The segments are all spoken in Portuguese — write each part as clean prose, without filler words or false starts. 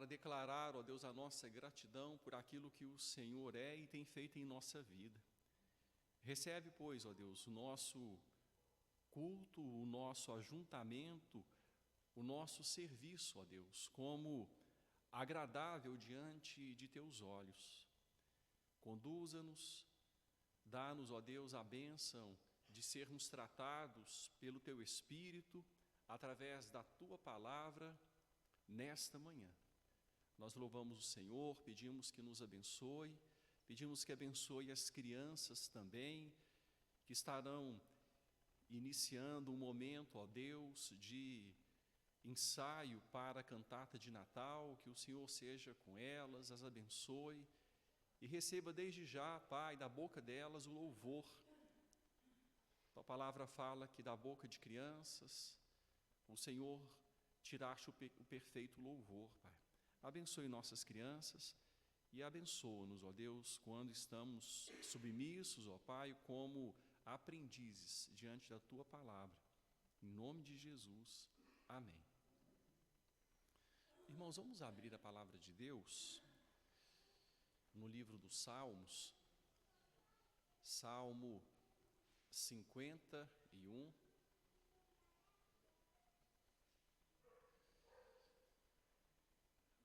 para declarar, ó Deus, a nossa gratidão por aquilo que o Senhor é e tem feito em nossa vida. Recebe, pois, ó Deus, o nosso culto, o nosso ajuntamento, o nosso serviço, ó Deus, como agradável diante de Teus olhos. Conduza-nos, dá-nos, ó Deus, a bênção de sermos tratados pelo Teu Espírito, através da Tua Palavra, nesta manhã. Nós louvamos o Senhor, pedimos que nos abençoe, pedimos que abençoe as crianças também, que estarão iniciando um momento, ó Deus, de ensaio para a cantata de Natal, que o Senhor seja com elas, as abençoe e receba desde já, Pai, da boca delas o louvor. Tua palavra fala que da boca de crianças o Senhor tiraste o perfeito louvor, Pai. Abençoe nossas crianças e abençoa-nos, ó Deus, quando estamos submissos, ó Pai, como aprendizes diante da Tua palavra. Em nome de Jesus, amém. Irmãos, vamos abrir a palavra de Deus no livro dos Salmos, Salmo 51.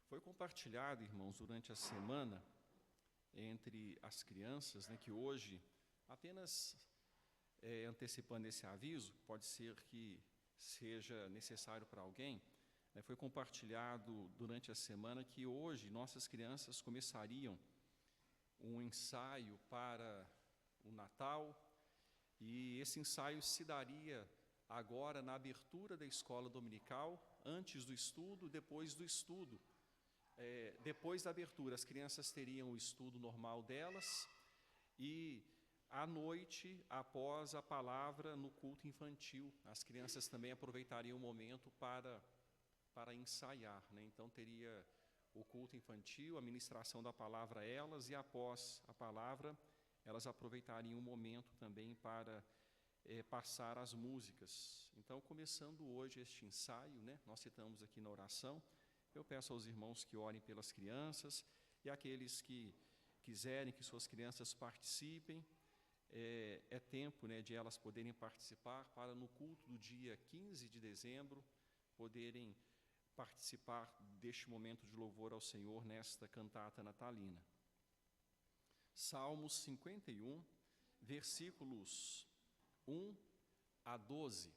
Foi compartilhado, irmãos, durante a semana, entre as crianças, que hoje, apenas antecipando esse aviso, pode ser que seja necessário para alguém, foi compartilhado durante a semana que hoje nossas crianças começariam um ensaio para o Natal, e esse ensaio se daria agora na abertura da escola dominical, antes do estudo, depois do estudo. Depois da abertura, as crianças teriam o estudo normal delas e, à noite, após a palavra, no culto infantil, as crianças também aproveitariam o momento para ensaiar. Então, teria o culto infantil, a ministração da palavra a elas, e após a palavra, elas aproveitariam o momento também para passar as músicas. Então, começando hoje este ensaio, nós citamos aqui na oração, eu peço aos irmãos que orem pelas crianças e aqueles que quiserem que suas crianças participem, é tempo de elas poderem participar para no culto do dia 15 de dezembro poderem participar deste momento de louvor ao Senhor nesta cantata natalina. Salmos 51, versículos 1 a 12.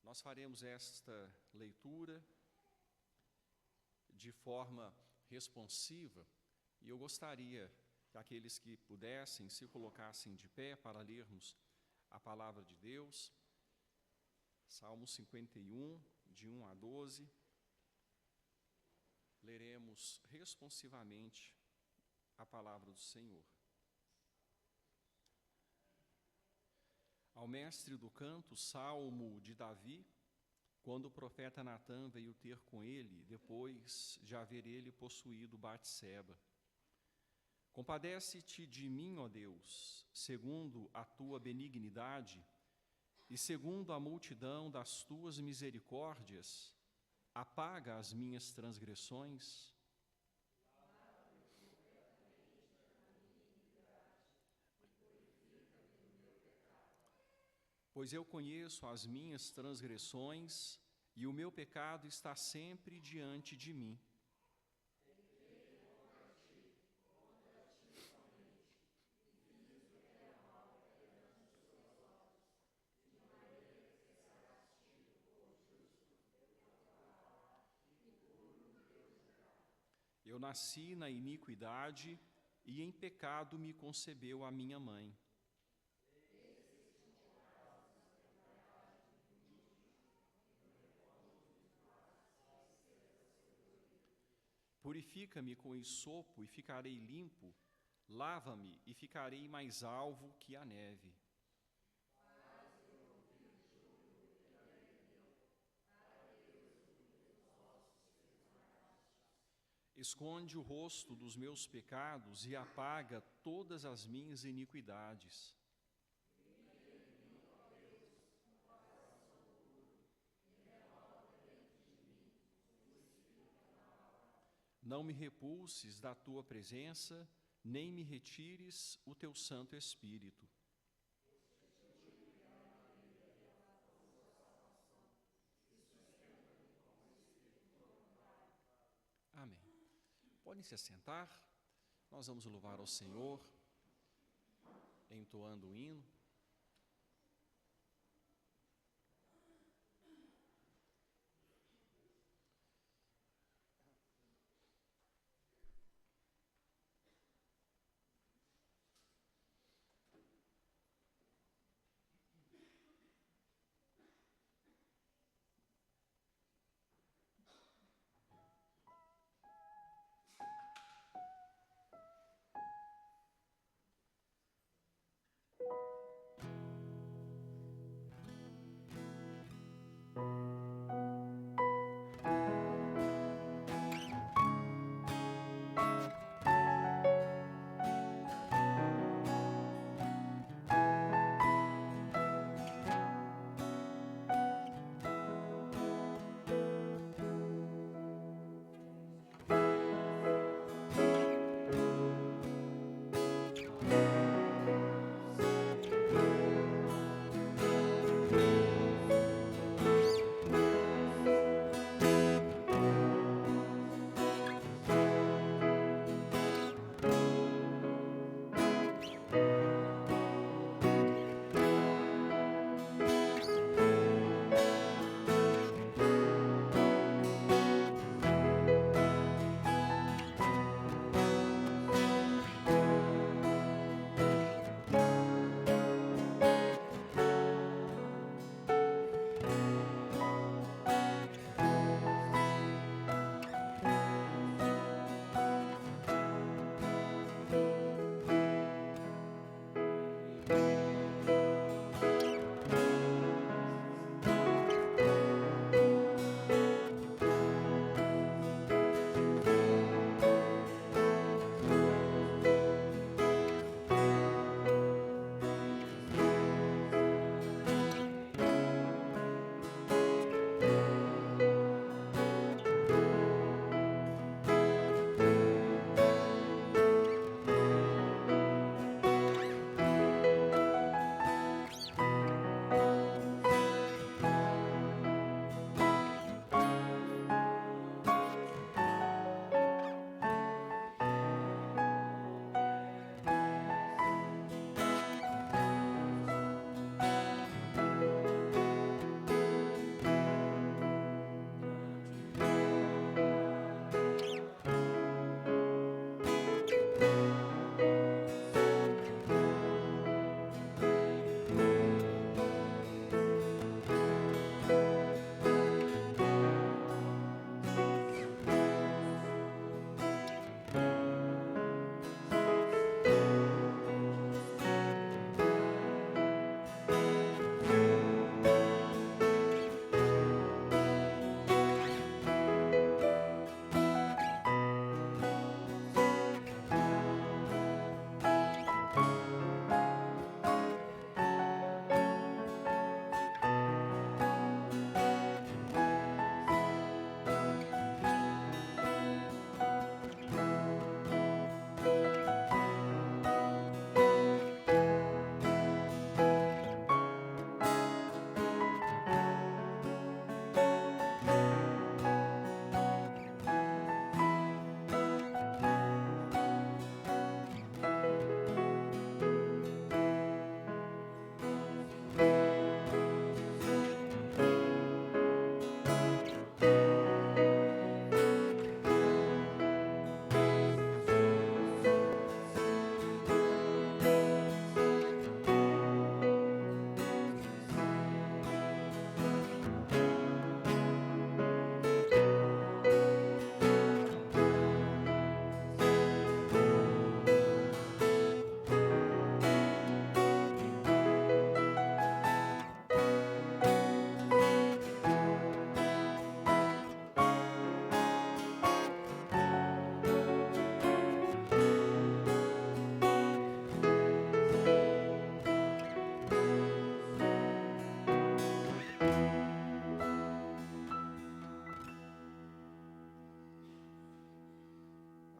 Nós faremos esta leitura de forma responsiva, e eu gostaria que aqueles que pudessem se colocassem de pé para lermos a palavra de Deus. Salmo 51, de 1 a 12, leremos responsivamente a palavra do Senhor. Ao mestre do canto, salmo de Davi, quando o profeta Natã veio ter com ele, depois de haver ele possuído Batseba. Compadece-te de mim, ó Deus, segundo a tua benignidade, e segundo a multidão das tuas misericórdias, apaga as minhas transgressões. Pois eu conheço as minhas transgressões, e o meu pecado está sempre diante de mim. Eu nasci na iniquidade, e em pecado me concebeu a minha mãe. Purifica-me com esopo e ficarei limpo, lava-me e ficarei mais alvo que a neve. Esconde o rosto dos meus pecados e apaga todas as minhas iniquidades. não me repulses da tua presença, nem me retires o teu Santo Espírito. Amém. Podem se assentar, nós vamos louvar ao Senhor, entoando o hino.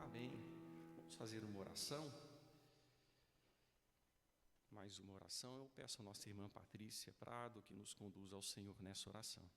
Amém. Vamos fazer uma oração. Mais uma oração. Eu peço a nossa irmã Patrícia Prado que nos conduza ao Senhor nessa oração.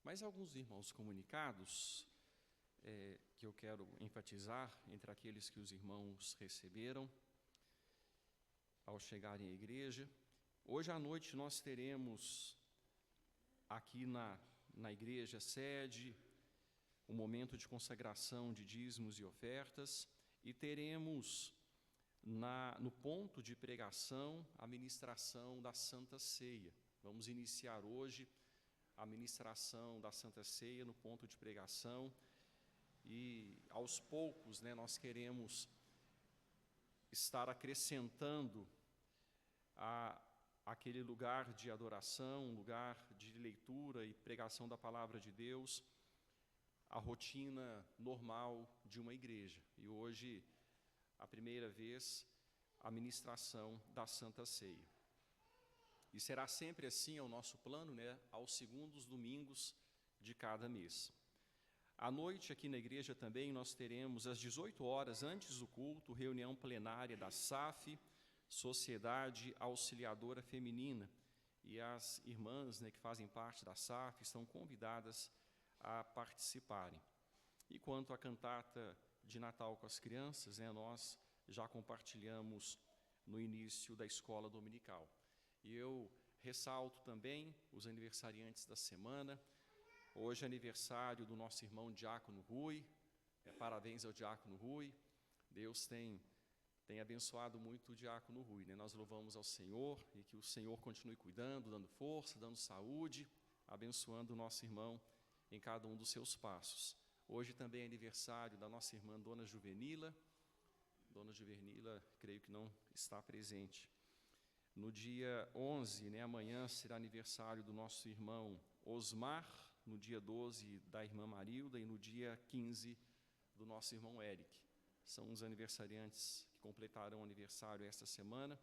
Mais alguns irmãos comunicados que eu quero enfatizar entre aqueles que os irmãos receberam ao chegarem à igreja. Hoje à noite nós teremos aqui na igreja sede um momento de consagração de dízimos e ofertas, e teremos no ponto de pregação a ministração da Santa Ceia. Vamos iniciar hoje a ministração da Santa Ceia no ponto de pregação, e aos poucos, nós queremos estar acrescentando aquele lugar de adoração, lugar de leitura e pregação da palavra de Deus, a rotina normal de uma igreja. E hoje, a primeira vez, a ministração da Santa Ceia. E será sempre assim o nosso plano, aos segundos domingos de cada mês. À noite, aqui na igreja também, nós teremos às 18 horas, antes do culto, reunião plenária da SAF, Sociedade Auxiliadora Feminina. E as irmãs que fazem parte da SAF estão convidadas a participarem. E quanto à cantata de Natal com as crianças, nós já compartilhamos no início da escola dominical. E eu ressalto também os aniversariantes da semana. Hoje é aniversário do nosso irmão Diácono Rui. Parabéns ao Diácono Rui. Deus tem abençoado muito o Diácono Rui. Nós louvamos ao Senhor e que o Senhor continue cuidando, dando força, dando saúde, abençoando o nosso irmão em cada um dos seus passos. Hoje também é aniversário da nossa irmã Dona Juvenila. Dona Juvenila, creio que não está presente. No dia 11, amanhã, será aniversário do nosso irmão Osmar, no dia 12, da irmã Marilda, e no dia 15, do nosso irmão Eric. São os aniversariantes que completarão aniversário esta semana.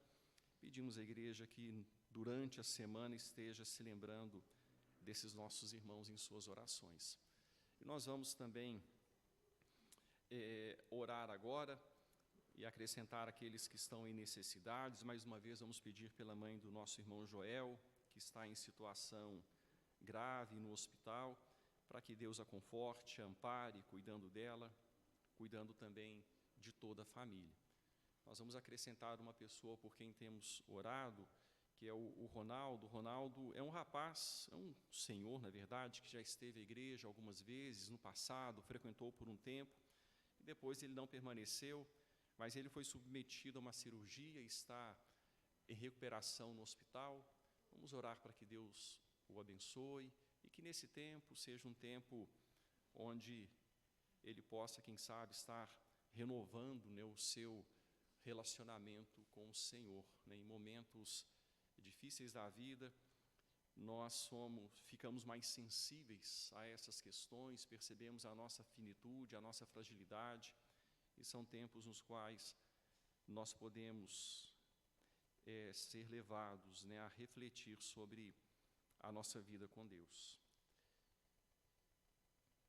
Pedimos à igreja que, durante a semana, esteja se lembrando desses nossos irmãos em suas orações. E nós vamos também orar agora e acrescentar aqueles que estão em necessidades. Mais uma vez, vamos pedir pela mãe do nosso irmão Joel, que está em situação grave no hospital, para que Deus a conforte, a ampare, cuidando dela, cuidando também de toda a família. Nós vamos acrescentar uma pessoa por quem temos orado, que é o Ronaldo. O Ronaldo é um rapaz, é um senhor, na verdade, que já esteve à igreja algumas vezes no passado, frequentou por um tempo, e depois ele não permaneceu, mas ele foi submetido a uma cirurgia e está em recuperação no hospital. Vamos orar para que Deus o abençoe e que nesse tempo seja um tempo onde ele possa, quem sabe, estar renovando o seu relacionamento com o Senhor. Em momentos difíceis da vida, nós ficamos mais sensíveis a essas questões, percebemos a nossa finitude, a nossa fragilidade, e são tempos nos quais nós podemos ser levados a refletir sobre a nossa vida com Deus.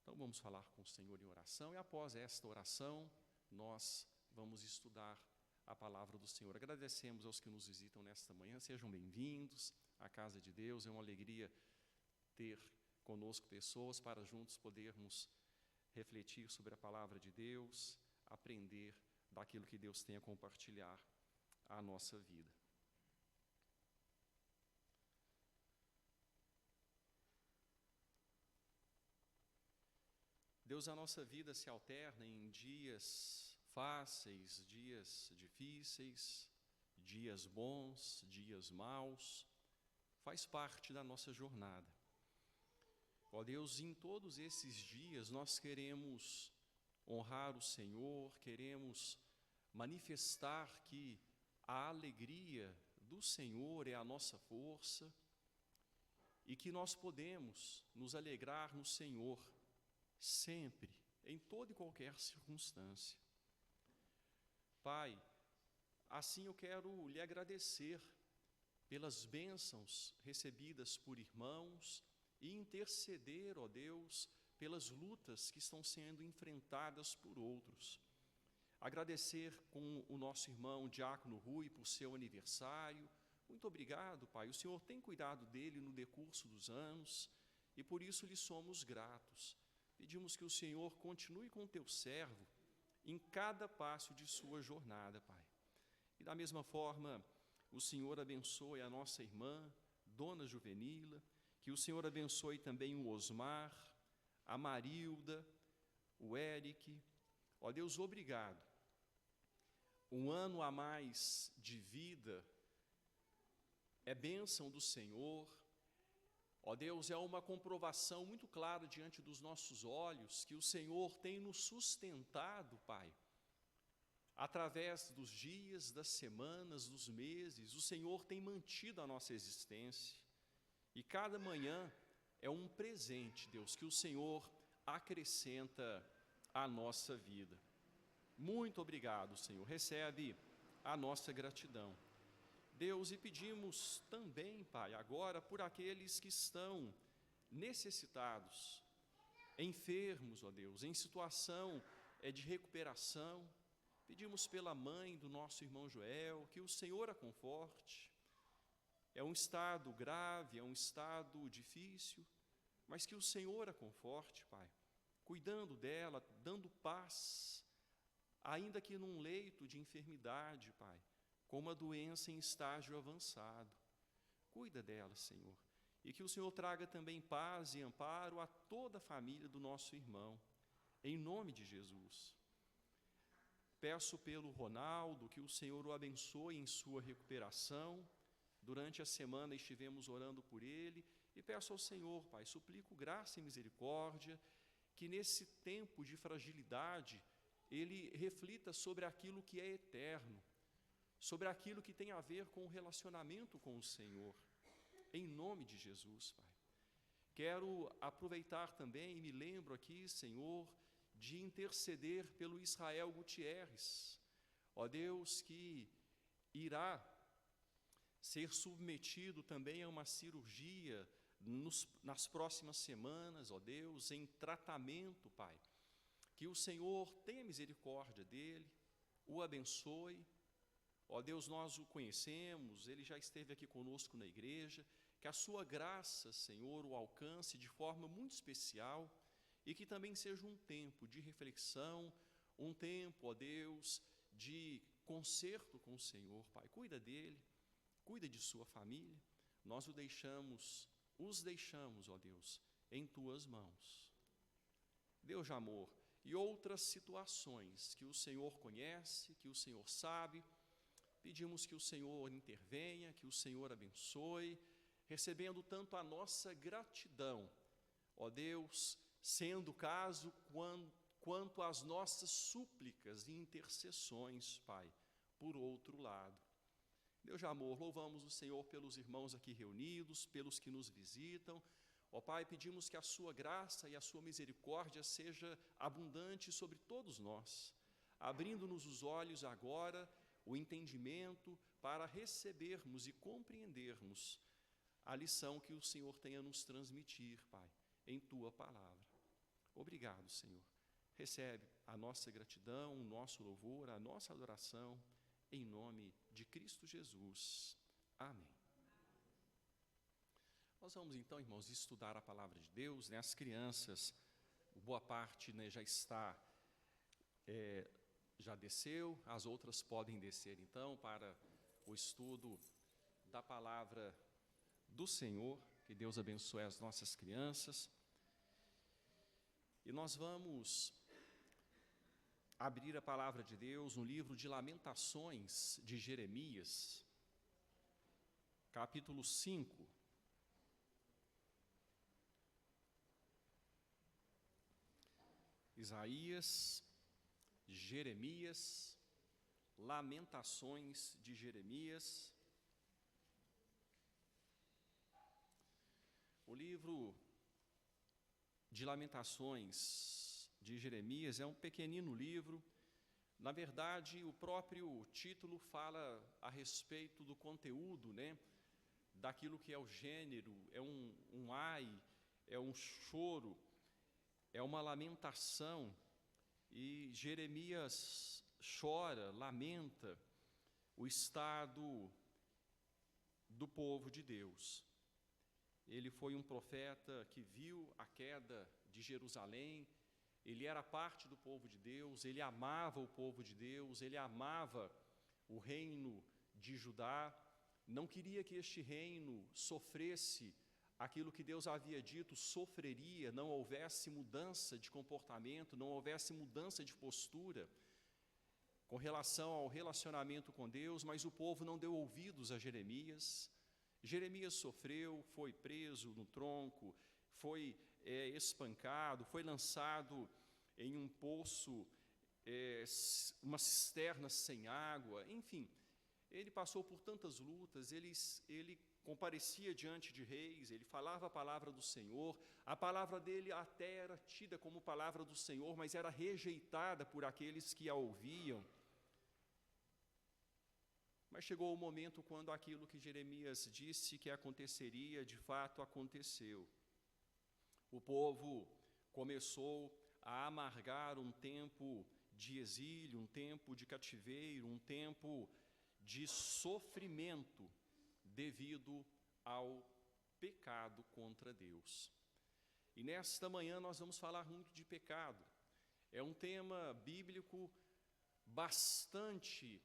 Então vamos falar com o Senhor em oração, e após esta oração nós vamos estudar a palavra do Senhor. Agradecemos aos que nos visitam nesta manhã, sejam bem-vindos à casa de Deus. É uma alegria ter conosco pessoas para juntos podermos refletir sobre a palavra de Deus, aprender daquilo que Deus tem a compartilhar à nossa vida. Deus, a nossa vida se alterna em dias fáceis, dias difíceis, dias bons, dias maus, faz parte da nossa jornada. Ó Deus, em todos esses dias nós queremos honrar o Senhor, queremos manifestar que a alegria do Senhor é a nossa força e que nós podemos nos alegrar no Senhor sempre, em toda e qualquer circunstância. Pai, assim eu quero lhe agradecer pelas bênçãos recebidas por irmãos e interceder, ó Deus, pelas lutas que estão sendo enfrentadas por outros. Agradecer com o nosso irmão Diácono Rui por seu aniversário. Muito obrigado, Pai. O Senhor tem cuidado dele no decurso dos anos e por isso lhe somos gratos. Pedimos que o Senhor continue com o teu servo em cada passo de sua jornada, Pai. E da mesma forma, o Senhor abençoe a nossa irmã, Dona Juvenila, que o Senhor abençoe também o Osmar, a Marilda, o Eric. Ó Deus, obrigado. Um ano a mais de vida é bênção do Senhor. Ó Deus, é uma comprovação muito clara diante dos nossos olhos que o Senhor tem nos sustentado, Pai. Através dos dias, das semanas, dos meses, o Senhor tem mantido a nossa existência. E cada manhã é um presente, Deus, que o Senhor acrescenta à nossa vida. Muito obrigado, Senhor. Recebe a nossa gratidão. Deus, e pedimos também, Pai, agora por aqueles que estão necessitados, enfermos, ó Deus, em situação de recuperação. Pedimos pela mãe do nosso irmão Joel, que o Senhor a conforte. É um estado grave, é um estado difícil, mas que o Senhor a conforte, Pai, cuidando dela, dando paz, ainda que num leito de enfermidade, Pai, com uma doença em estágio avançado. Cuida dela, Senhor, e que o Senhor traga também paz e amparo a toda a família do nosso irmão, em nome de Jesus. Peço pelo Ronaldo que o Senhor o abençoe em sua recuperação. Durante a semana estivemos orando por ele e peço ao Senhor, Pai, suplico graça e misericórdia, que nesse tempo de fragilidade ele reflita sobre aquilo que é eterno, sobre aquilo que tem a ver com o relacionamento com o Senhor, em nome de Jesus, Pai. Quero aproveitar também, e me lembro aqui, Senhor, de interceder pelo Israel Gutierrez, ó Deus, que irá ser submetido também a uma cirurgia nas próximas semanas, ó Deus, em tratamento, Pai. Que o Senhor tenha misericórdia dele, o abençoe. Ó Deus, nós o conhecemos, ele já esteve aqui conosco na igreja, que a sua graça, Senhor, o alcance de forma muito especial e que também seja um tempo de reflexão, um tempo, ó Deus, de conserto com o Senhor, Pai. Cuida dele, cuida de sua família, nós os deixamos, ó Deus, em tuas mãos. Deus de amor, e outras situações que o Senhor conhece, que o Senhor sabe, pedimos que o Senhor intervenha, que o Senhor abençoe, recebendo tanto a nossa gratidão, ó Deus, sendo o caso quanto as nossas súplicas e intercessões, Pai, por outro lado. Deus de amor, louvamos o Senhor pelos irmãos aqui reunidos, pelos que nos visitam. Ó Pai, pedimos que a sua graça e a sua misericórdia seja abundante sobre todos nós, abrindo-nos os olhos agora, o entendimento para recebermos e compreendermos a lição que o Senhor tem a nos transmitir, Pai, em Tua Palavra. Obrigado, Senhor. Recebe a nossa gratidão, o nosso louvor, a nossa adoração, em nome de Cristo Jesus. Amém. Nós vamos então, irmãos, estudar a Palavra de Deus, né? As crianças, boa parte, né, já desceu, as outras podem descer então para o estudo da Palavra do Senhor. Que Deus abençoe as nossas crianças. E nós vamos abrir a Palavra de Deus no livro de Lamentações de Jeremias, capítulo 5. Isaías, Jeremias, Lamentações de Jeremias. O livro de Lamentações de Jeremias é um pequenino livro. Na verdade, o próprio título fala a respeito do conteúdo, né? Daquilo que é o gênero, é um ai, é um choro, é uma lamentação. E Jeremias chora, lamenta o estado do povo de Deus. Ele foi um profeta que viu a queda de Jerusalém, ele era parte do povo de Deus, ele amava o povo de Deus, ele amava o reino de Judá, não queria que este reino sofresse aquilo que Deus havia dito sofreria, não houvesse mudança de comportamento, não houvesse mudança de postura com relação ao relacionamento com Deus, mas o povo não deu ouvidos a Jeremias. Jeremias sofreu, foi preso no tronco, foi espancado, foi lançado em um poço, uma cisterna sem água, enfim, ele passou por tantas lutas, ele comparecia diante de reis, ele falava a palavra do Senhor, a palavra dele até era tida como palavra do Senhor, mas era rejeitada por aqueles que a ouviam. Mas chegou o momento quando aquilo que Jeremias disse que aconteceria, de fato aconteceu. O povo começou a amargar um tempo de exílio, um tempo de cativeiro, um tempo de sofrimento devido ao pecado contra Deus. E nesta manhã nós vamos falar muito de pecado. É um tema bíblico bastante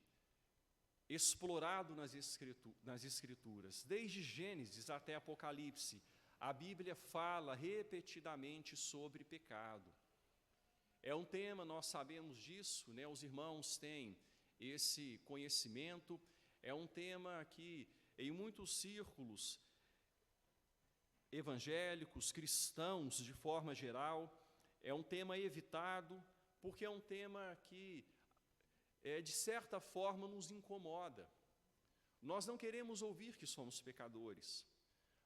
explorado nas Escrituras. Desde Gênesis até Apocalipse, a Bíblia fala repetidamente sobre pecado. É um tema, nós sabemos disso, né? Os irmãos têm esse conhecimento. É um tema que, em muitos círculos evangélicos, cristãos, de forma geral, é um tema evitado, porque é um tema que, de certa forma, nos incomoda. Nós não queremos ouvir que somos pecadores.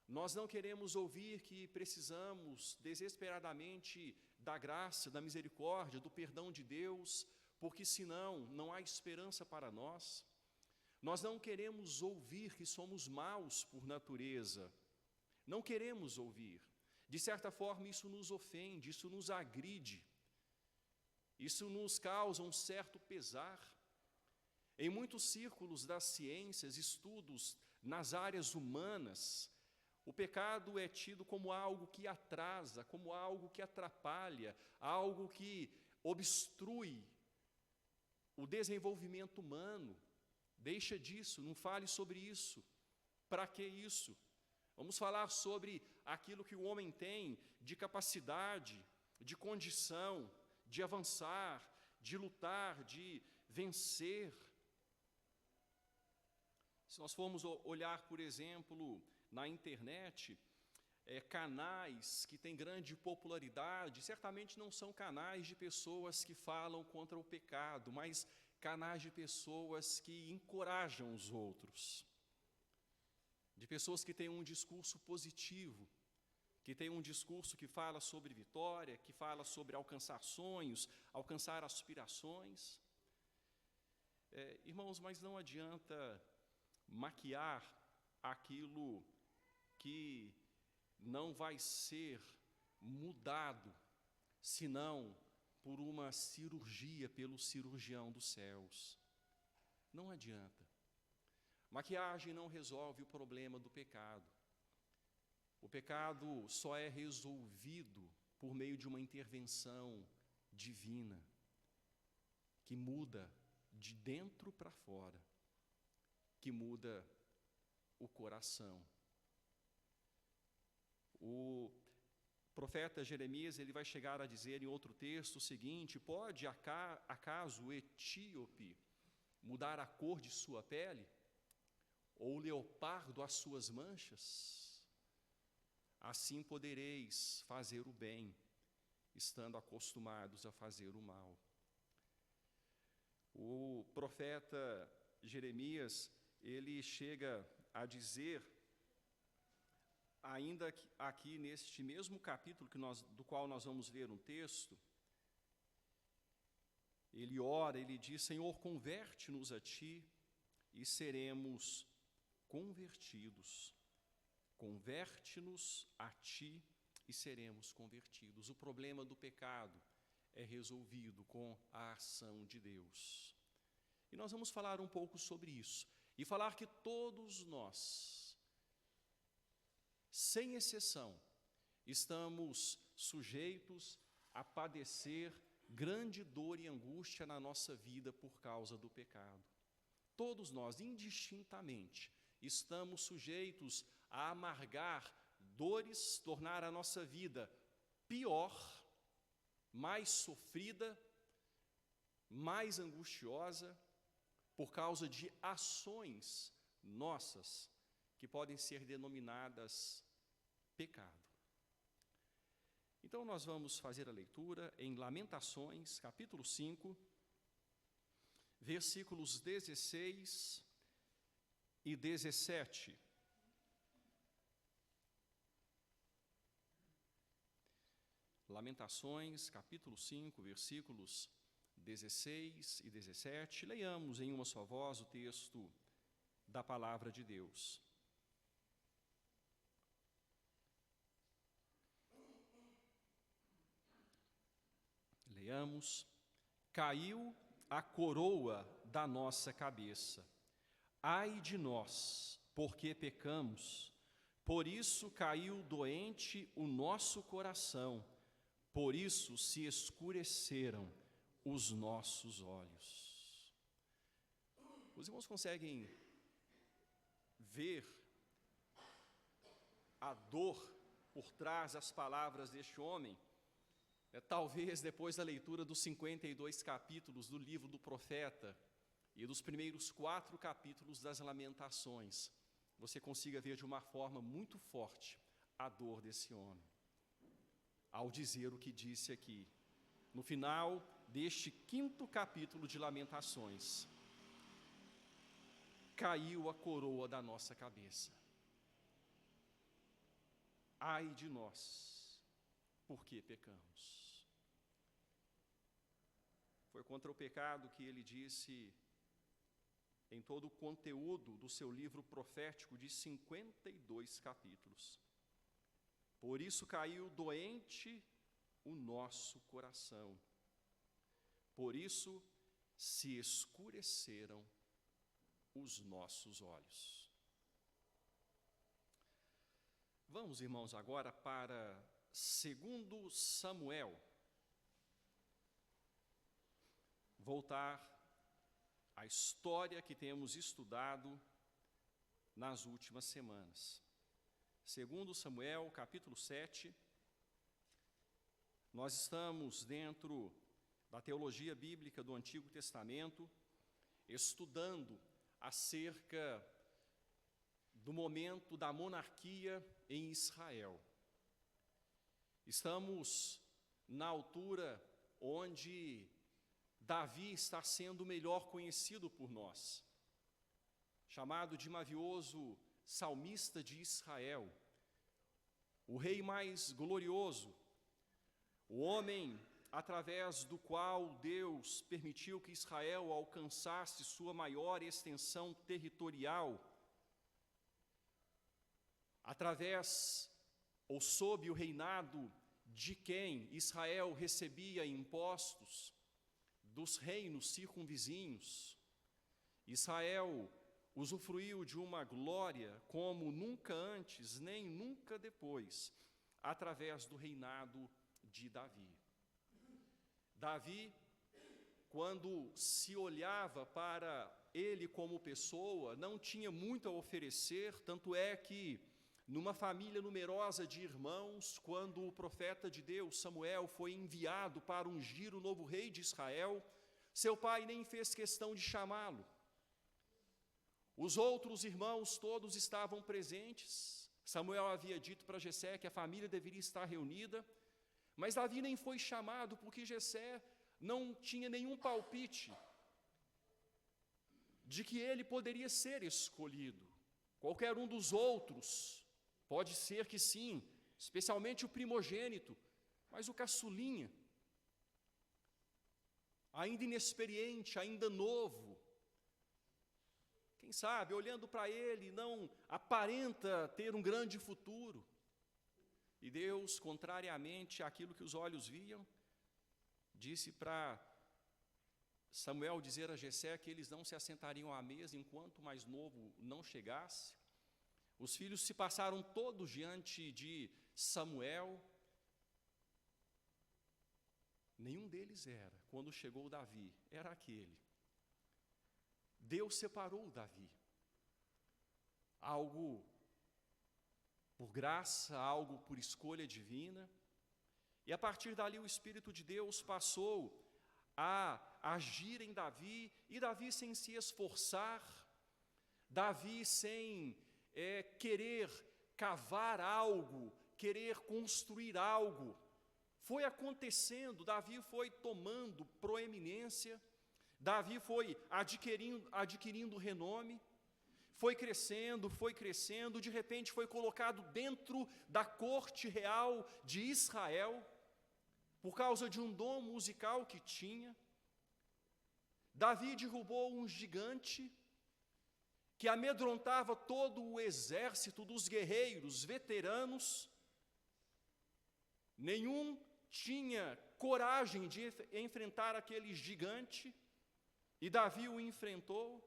Nós não queremos ouvir que precisamos desesperadamente da graça, da misericórdia, do perdão de Deus, porque senão não há esperança para nós. Nós não queremos ouvir que somos maus por natureza. Não queremos ouvir. De certa forma, isso nos ofende, isso nos agride. Isso nos causa um certo pesar. Em muitos círculos das ciências, estudos nas áreas humanas, o pecado é tido como algo que atrasa, como algo que atrapalha, algo que obstrui o desenvolvimento humano. Deixa disso, não fale sobre isso. Para que isso? Vamos falar sobre aquilo que o homem tem de capacidade, de condição, de avançar, de lutar, de vencer. Se nós formos olhar, por exemplo, na internet, canais que têm grande popularidade, certamente não são canais de pessoas que falam contra o pecado, mas canais de pessoas que encorajam os outros, de pessoas que têm um discurso positivo, que têm um discurso que fala sobre vitória, que fala sobre alcançar sonhos, alcançar aspirações. Irmãos, mas não adianta maquiar aquilo que não vai ser mudado, senão por uma cirurgia pelo cirurgião dos céus. Não adianta. Maquiagem não resolve o problema do pecado. O pecado só é resolvido por meio de uma intervenção divina, que muda de dentro para fora, que muda o coração. O profeta Jeremias, ele vai chegar a dizer em outro texto o seguinte: pode acaso o etíope mudar a cor de sua pele? Ou o leopardo as suas manchas? Assim podereis fazer o bem estando acostumados a fazer o mal. O profeta Jeremias, ele chega a dizer, ainda aqui neste mesmo capítulo do qual nós vamos ler um texto, ele ora, ele diz: Senhor, converte-nos a Ti e seremos convertidos. Converte-nos a Ti e seremos convertidos. O problema do pecado é resolvido com a ação de Deus. E nós vamos falar um pouco sobre isso. E falar que todos nós, sem exceção, estamos sujeitos a padecer grande dor e angústia na nossa vida por causa do pecado. Todos nós, indistintamente, estamos sujeitos a amargar dores, tornar a nossa vida pior, mais sofrida, mais angustiosa, por causa de ações nossas que podem ser denominadas pecado. Então, nós vamos fazer a leitura em Lamentações, capítulo 5, versículos 16 e 17. Lamentações, capítulo 5, versículos 16 e 17. Leiamos em uma só voz o texto da palavra de Deus. Leamos: Caiu a coroa da nossa cabeça. Ai de nós, porque pecamos. Por isso caiu doente o nosso coração. Por isso se escureceram os nossos olhos. Os irmãos conseguem ver a dor por trás das palavras deste homem? Talvez depois da leitura dos 52 capítulos do livro do profeta e dos primeiros 4 capítulos das Lamentações, você consiga ver de uma forma muito forte a dor desse homem, ao dizer o que disse aqui, no final deste 5º capítulo de Lamentações: caiu a coroa da nossa cabeça. Ai de nós, porque pecamos. Foi contra o pecado que ele disse em todo o conteúdo do seu livro profético de 52 capítulos. Por isso caiu doente o nosso coração. Por isso se escureceram os nossos olhos. Vamos, irmãos, agora para 2 Samuel. Voltar à história que temos estudado nas últimas semanas. 2 Samuel, capítulo 7. Nós estamos dentro da teologia bíblica do Antigo Testamento, estudando acerca do momento da monarquia em Israel. Estamos na altura onde Davi está sendo melhor conhecido por nós, chamado de mavioso salmista de Israel, o rei mais glorioso, o homem através do qual Deus permitiu que Israel alcançasse sua maior extensão territorial, através ou sob o reinado de quem Israel recebia impostos dos reinos circunvizinhos. Israel usufruiu de uma glória como nunca antes, nem nunca depois, através do reinado de Davi. Davi, quando se olhava para ele como pessoa, não tinha muito a oferecer, tanto é que, numa família numerosa de irmãos, quando o profeta de Deus, Samuel, foi enviado para ungir o novo rei de Israel, seu pai nem fez questão de chamá-lo. Os outros irmãos todos estavam presentes. Samuel havia dito para Jessé que a família deveria estar reunida, Mas Davi nem foi chamado porque Jessé não tinha nenhum palpite de que ele poderia ser escolhido. Qualquer um dos outros, pode ser que sim, especialmente o primogênito, mas o caçulinha, ainda inexperiente, ainda novo, quem sabe, olhando para ele, não aparenta ter um grande futuro. E Deus, contrariamente àquilo que os olhos viam, disse para Samuel dizer a Jessé que eles não se assentariam à mesa enquanto o mais novo não chegasse. Os filhos se passaram todos diante de Samuel. Nenhum deles era. Quando chegou Davi, era aquele. Deus separou Davi. Algo por graça, algo por escolha divina. E a partir dali o Espírito de Deus passou a agir em Davi, e Davi sem se esforçar, Davi sem querer cavar algo, querer construir algo. Foi acontecendo, Davi foi tomando proeminência, Davi foi adquirindo renome, foi crescendo, de repente foi colocado dentro da corte real de Israel, por causa de um dom musical que tinha. Davi derrubou um gigante que amedrontava todo o exército dos guerreiros veteranos. Nenhum tinha coragem de enfrentar aquele gigante, e Davi o enfrentou,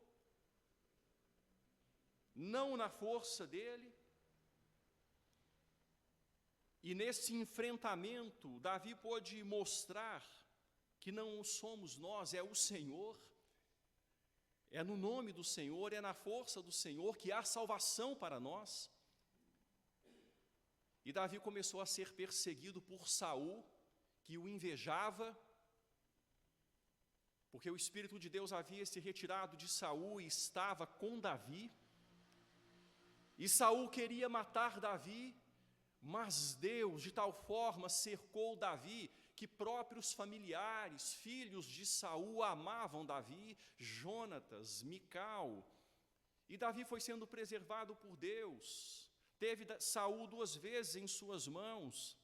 não na força dele. E nesse enfrentamento, Davi pôde mostrar que não somos nós, é o Senhor. É no nome do Senhor, é na força do Senhor que há salvação para nós. E Davi começou a ser perseguido por Saul, que o invejava, porque o Espírito de Deus havia se retirado de Saul e estava com Davi. E Saul queria matar Davi, mas Deus de tal forma cercou Davi que próprios familiares, filhos de Saul, amavam Davi, Jonatas, Mical. E Davi foi sendo preservado por Deus. Teve Saul 2 vezes em suas mãos.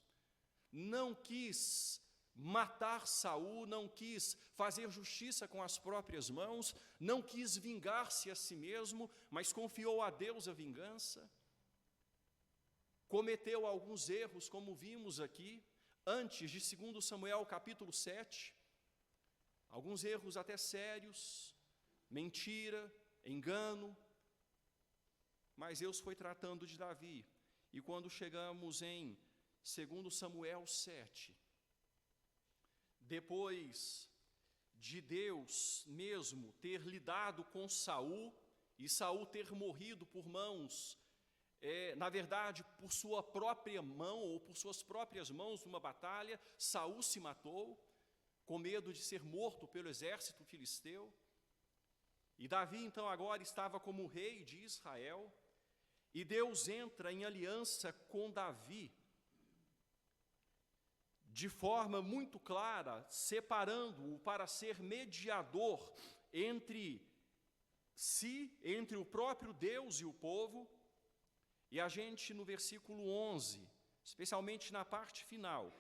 Não quis matar Saul, não quis fazer justiça com as próprias mãos, não quis vingar-se a si mesmo, mas confiou a Deus a vingança. Cometeu alguns erros, como vimos aqui, antes de 2 Samuel capítulo 7, alguns erros até sérios, mentira, engano, mas Deus foi tratando de Davi. E quando chegamos em 2 Samuel 7, depois de Deus mesmo ter lidado com Saul, e Saul ter morrido por mãos, na verdade, por sua própria mão, ou por suas próprias mãos, numa batalha, Saul se matou, com medo de ser morto pelo exército filisteu. E Davi, então, agora estava como rei de Israel, e Deus entra em aliança com Davi, de forma muito clara, separando-o para ser mediador entre si, entre o próprio Deus e o povo. E a gente, no versículo 11, especialmente na parte final,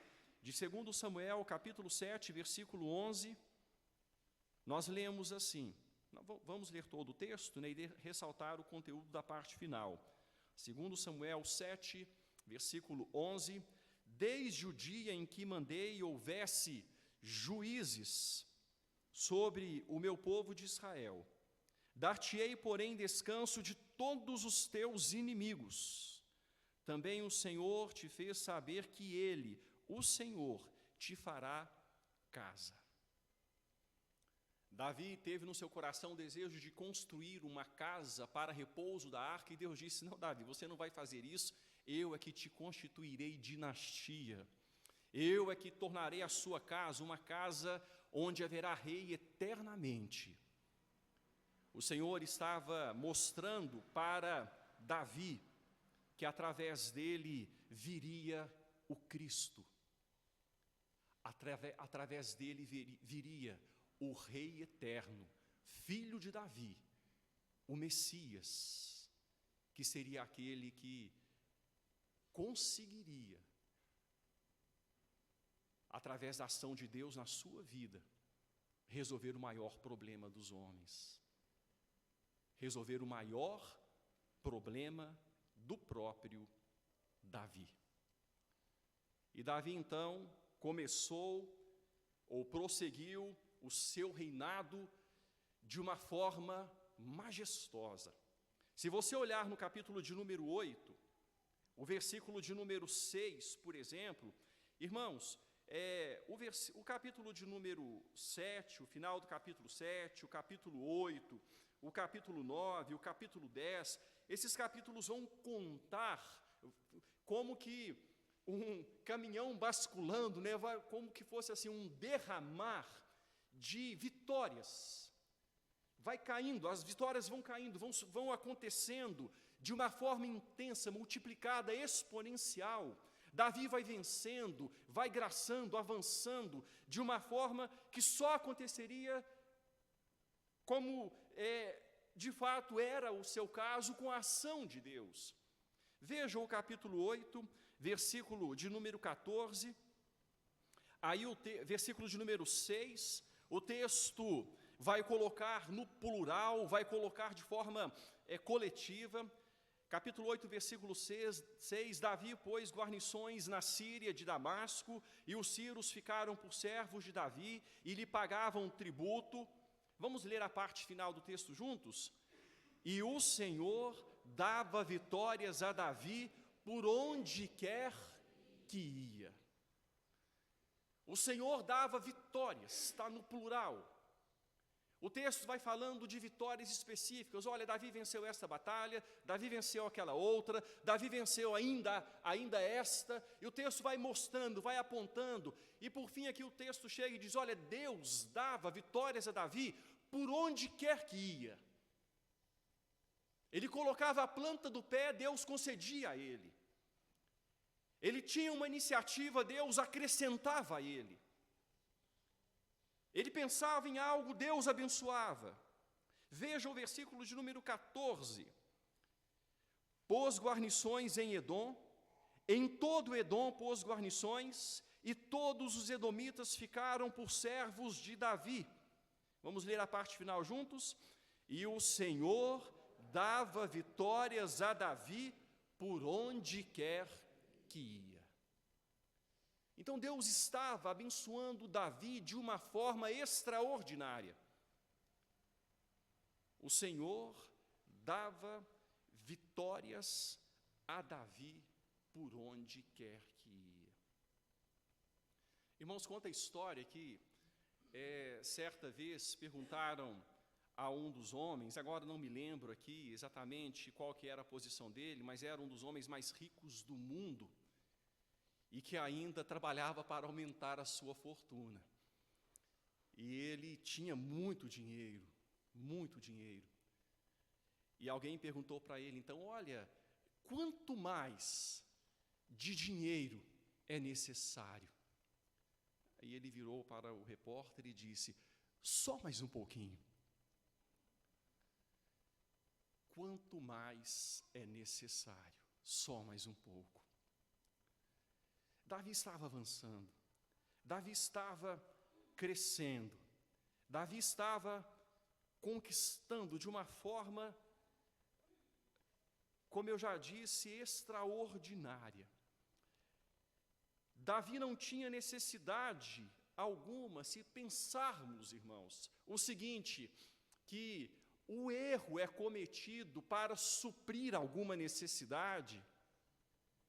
de 2 Samuel, capítulo 7, versículo 11, nós lemos assim, vamos ler todo o texto, né, e ressaltar o conteúdo da parte final. 2 Samuel 7, versículo 11, desde o dia em que mandei houvesse juízes sobre o meu povo de Israel, dar-te-ei, porém, descanso de todos os teus inimigos. Também o Senhor te fez saber que Ele, o Senhor, te fará casa. Davi teve no seu coração o desejo de construir uma casa para repouso da arca, e Deus disse, não, Davi, você não vai fazer isso, eu é que te constituirei dinastia. Eu é que tornarei a sua casa uma casa onde haverá rei eternamente. O Senhor estava mostrando para Davi que através dele viria o Cristo. através dele viria o Rei eterno, filho de Davi, o Messias, que seria aquele que conseguiria, através da ação de Deus na sua vida, resolver o maior problema dos homens, resolver o maior problema do próprio Davi. E Davi, então, começou ou prosseguiu o seu reinado de uma forma majestosa. Se você olhar no capítulo de número 8, o versículo de número 6, por exemplo, irmãos, o capítulo de número 7, o final do capítulo 7, o capítulo 8, o capítulo 9, o capítulo 10, esses capítulos vão contar como que um caminhão basculando, né, como que fosse assim um derramar de vitórias. Vai caindo, as vitórias vão caindo, vão acontecendo de uma forma intensa, multiplicada, exponencial. Davi vai vencendo, vai graçando, avançando, de uma forma que só aconteceria como de fato era o seu caso, com a ação de Deus. Vejam o capítulo 8, versículo de número 14, aí versículo de número 6, o texto vai colocar no plural, vai colocar de forma coletiva. Capítulo 8, versículo 6, Davi pôs guarnições na Síria de Damasco, e os sírios ficaram por servos de Davi, e lhe pagavam tributo. Vamos ler a parte final do texto juntos? E o Senhor dava vitórias a Davi por onde quer que ia. O Senhor dava vitórias, está no plural. O texto vai falando de vitórias específicas. Olha, Davi venceu esta batalha, Davi venceu aquela outra, Davi venceu ainda esta, e o texto vai mostrando, vai apontando, e por fim aqui o texto chega e diz, olha, Deus dava vitórias a Davi por onde quer que ia. Ele colocava a planta do pé, Deus concedia a ele. Ele tinha uma iniciativa, Deus acrescentava a ele. Ele pensava em algo, Deus abençoava. Veja o versículo de número 14. Pôs guarnições em Edom, em todo Edom pôs guarnições, e todos os edomitas ficaram por servos de Davi. Vamos ler a parte final juntos? E o Senhor dava vitórias a Davi por onde quer que ia. Então Deus estava abençoando Davi de uma forma extraordinária. O Senhor dava vitórias a Davi por onde quer que ia. Irmãos, conta a história que certa vez perguntaram a um dos homens, agora não me lembro aqui exatamente qual que era a posição dele, mas era um dos homens mais ricos do mundo, e que ainda trabalhava para aumentar a sua fortuna. E ele tinha muito dinheiro, muito dinheiro. E alguém perguntou para ele, então, olha, quanto mais de dinheiro é necessário? Aí ele virou para o repórter e disse, só mais um pouquinho. Quanto mais é necessário, só mais um pouco. Davi estava avançando, Davi estava crescendo, Davi estava conquistando de uma forma, como eu já disse, extraordinária. Davi não tinha necessidade alguma, se pensarmos, irmãos, o seguinte, que o erro é cometido para suprir alguma necessidade.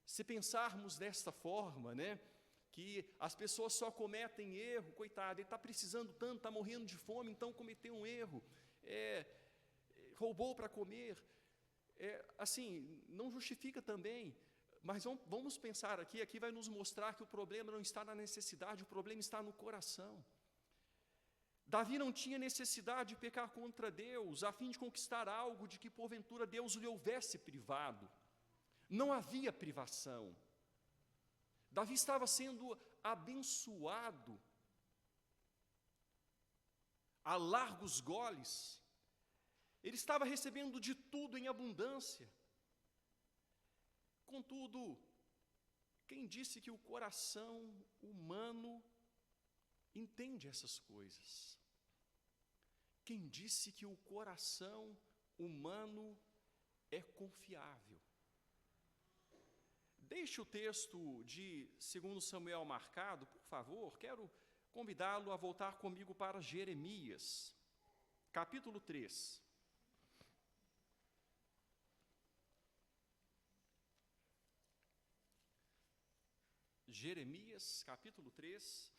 Se pensarmos desta forma, né, que as pessoas só cometem erro, coitado, ele está precisando tanto, está morrendo de fome, então cometeu um erro, roubou para comer, assim, não justifica também, mas vamos pensar aqui vai nos mostrar que o problema não está na necessidade, o problema está no coração. Davi não tinha necessidade de pecar contra Deus, a fim de conquistar algo de que porventura Deus lhe houvesse privado. Não havia privação. Davi estava sendo abençoado a largos goles. Ele estava recebendo de tudo em abundância. Contudo, quem disse que o coração humano entende essas coisas? Quem disse que o coração humano é confiável? Deixe o texto de 2 Samuel marcado, por favor. Quero convidá-lo a voltar comigo para Jeremias, capítulo 3. Jeremias, capítulo 3,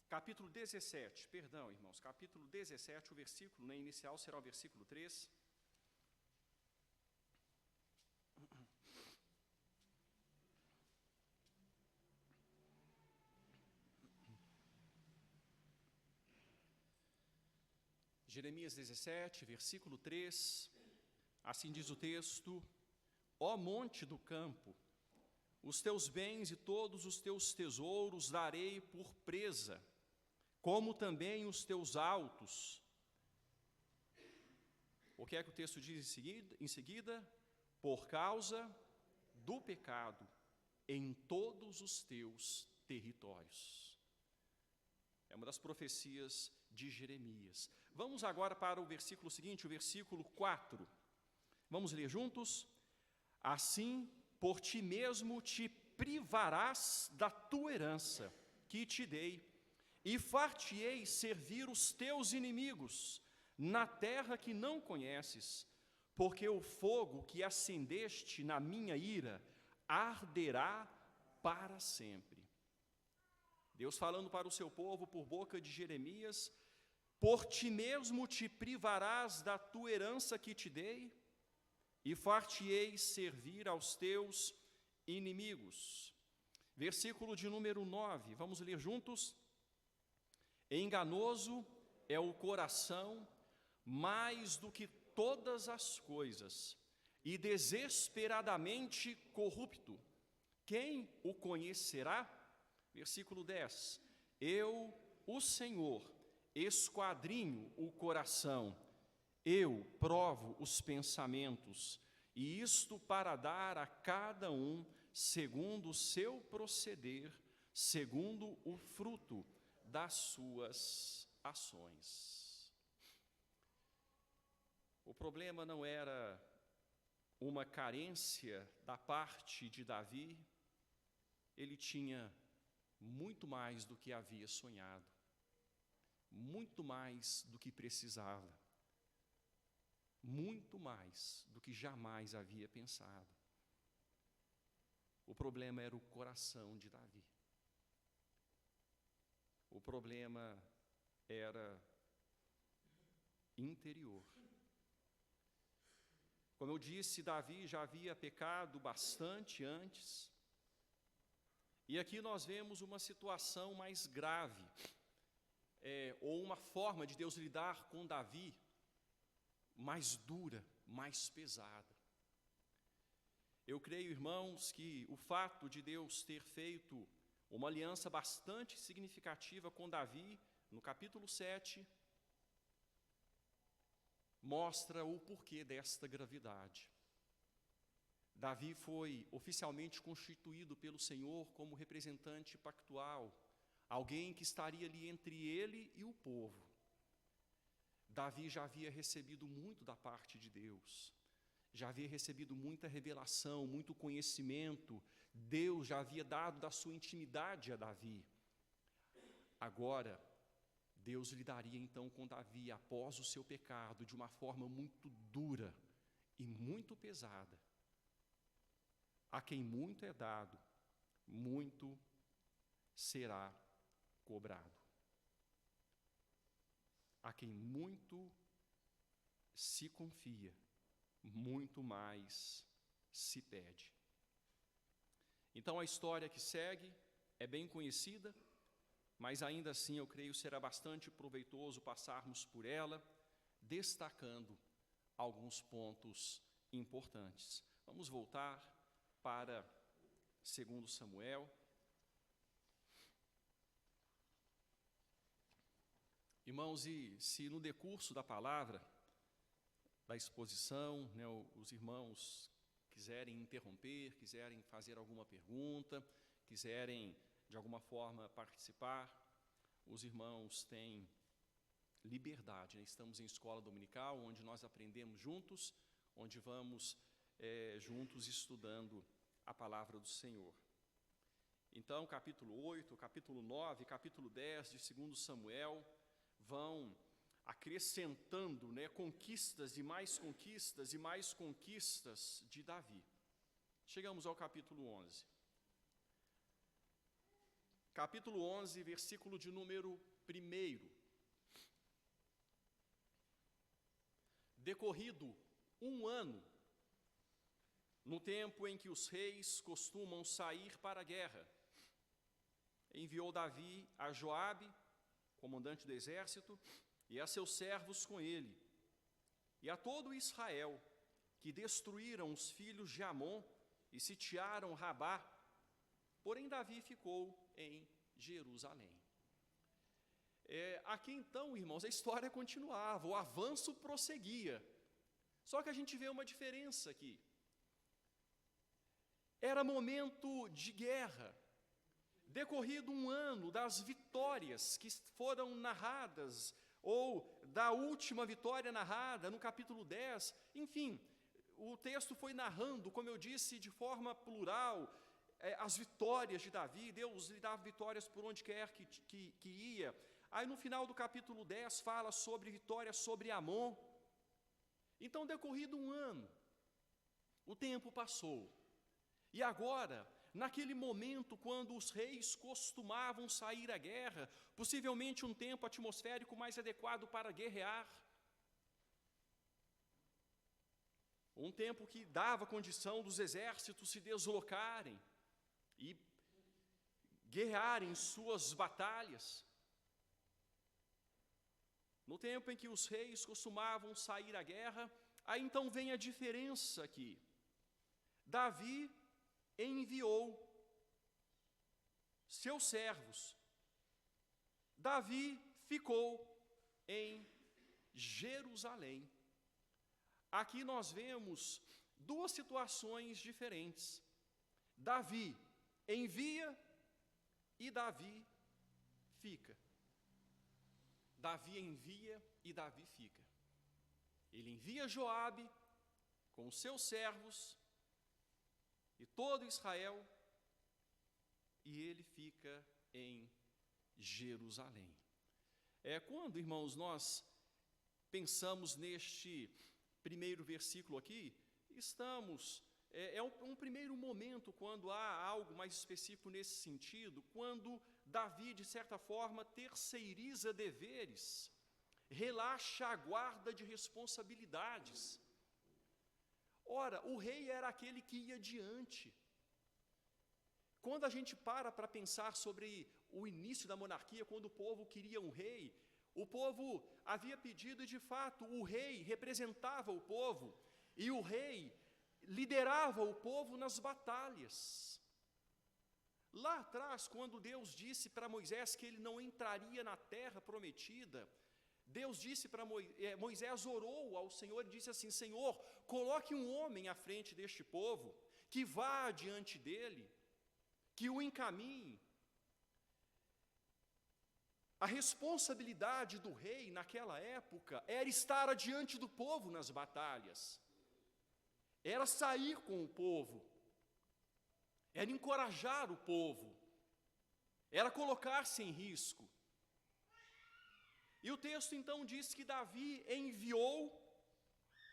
capítulo 17, perdão, irmãos, capítulo 17, o versículo inicial será o versículo 3. Jeremias 17, versículo 3, assim diz o texto: Ó monte do campo, os teus bens e todos os teus tesouros darei por presa, como também os teus altos. O que é que o texto diz em seguida? Por causa do pecado em todos os teus territórios. É uma das profecias de Jeremias. Vamos agora para o versículo seguinte, o versículo 4. Vamos ler juntos? Assim, por ti mesmo te privarás da tua herança, que te dei, e far-te-ei servir os teus inimigos, na terra que não conheces, porque o fogo que acendeste na minha ira arderá para sempre. Deus falando para o seu povo por boca de Jeremias: por ti mesmo te privarás da tua herança que te dei, e far-te-ei servir aos teus inimigos. Versículo de número 9, vamos ler juntos? Enganoso é o coração mais do que todas as coisas, e desesperadamente corrupto. Quem o conhecerá? Versículo 10, eu, o Senhor, esquadrinho o coração, eu provo os pensamentos, e isto para dar a cada um segundo o seu proceder, segundo o fruto das suas ações. O problema não era uma carência da parte de Davi, ele tinha muito mais do que havia sonhado, muito mais do que precisava, muito mais do que jamais havia pensado. O problema era o coração de Davi. O problema era interior. Como eu disse, Davi já havia pecado bastante antes. E aqui nós vemos uma situação mais grave, ou uma forma de Deus lidar com Davi mais dura, mais pesada. Eu creio, irmãos, que o fato de Deus ter feito uma aliança bastante significativa com Davi, no capítulo 7, mostra o porquê desta gravidade. Davi foi oficialmente constituído pelo Senhor como representante pactual, alguém que estaria ali entre ele e o povo. Davi já havia recebido muito da parte de Deus, já havia recebido muita revelação, muito conhecimento. Deus já havia dado da sua intimidade a Davi. Agora, Deus lidaria então com Davi após o seu pecado de uma forma muito dura e muito pesada. A quem muito é dado, muito será cobrado. A quem muito se confia, muito mais se pede. Então a história que segue é bem conhecida, mas ainda assim eu creio será bastante proveitoso passarmos por ela, destacando alguns pontos importantes. Vamos voltar para segundo Samuel. Irmãos, e se no decurso da palavra, da exposição, né, os irmãos quiserem interromper, quiserem fazer alguma pergunta, quiserem de alguma forma participar, os irmãos têm liberdade, né? Estamos em escola dominical, onde nós aprendemos juntos, onde vamos juntos estudando a palavra do Senhor. Então, capítulo 8, capítulo 9, capítulo 10 de 2 Samuel vão acrescentando, né, conquistas e mais conquistas e mais conquistas de Davi. Chegamos ao capítulo 11. Capítulo 11, versículo de número 1. Decorrido um ano, no tempo em que os reis costumam sair para a guerra, enviou Davi a Joabe, comandante do exército, e a seus servos com ele, e a todo Israel, que destruíram os filhos de Amon e sitiaram Rabá. Porém, Davi ficou em Jerusalém. Aqui então, irmãos, a história continuava, o avanço prosseguia. Só que a gente vê uma diferença aqui. Era momento de guerra. Decorrido um ano das vitórias que foram narradas, ou da última vitória narrada no capítulo 10, enfim, o texto foi narrando, como eu disse, de forma plural, as vitórias de Davi. Deus lhe dava vitórias por onde quer que ia. Aí no final do capítulo 10 fala sobre vitória sobre Amon. Então, decorrido um ano, o tempo passou. E agora, naquele momento, quando os reis costumavam sair à guerra, possivelmente um tempo atmosférico mais adequado para guerrear, um tempo que dava condição dos exércitos se deslocarem e guerrearem suas batalhas. No tempo em que os reis costumavam sair à guerra, aí então vem a diferença aqui. Davi enviou seus servos. Davi ficou em Jerusalém. Aqui nós vemos duas situações diferentes. Davi envia e Davi fica. Davi envia e Davi fica. Ele envia Joabe com os seus servos e todo Israel, e ele fica em Jerusalém. Quando, irmãos, nós pensamos neste primeiro versículo aqui, estamos, um primeiro momento, quando há algo mais específico nesse sentido, quando Davi, de certa forma, terceiriza deveres, relaxa a guarda de responsabilidades. Ora, o rei era aquele que ia adiante. Quando a gente para pensar sobre o início da monarquia, quando o povo queria um rei, o povo havia pedido e, de fato, o rei representava o povo, e o rei liderava o povo nas batalhas. Lá atrás, quando Deus disse para Moisés que ele não entraria na terra prometida, Deus disse para Moisés, orou ao Senhor e disse assim: Senhor, coloque um homem à frente deste povo, que vá adiante dele, que o encaminhe. A responsabilidade do rei naquela época era estar adiante do povo nas batalhas, era sair com o povo, era encorajar o povo, era colocar-se em risco. E o texto então diz que Davi enviou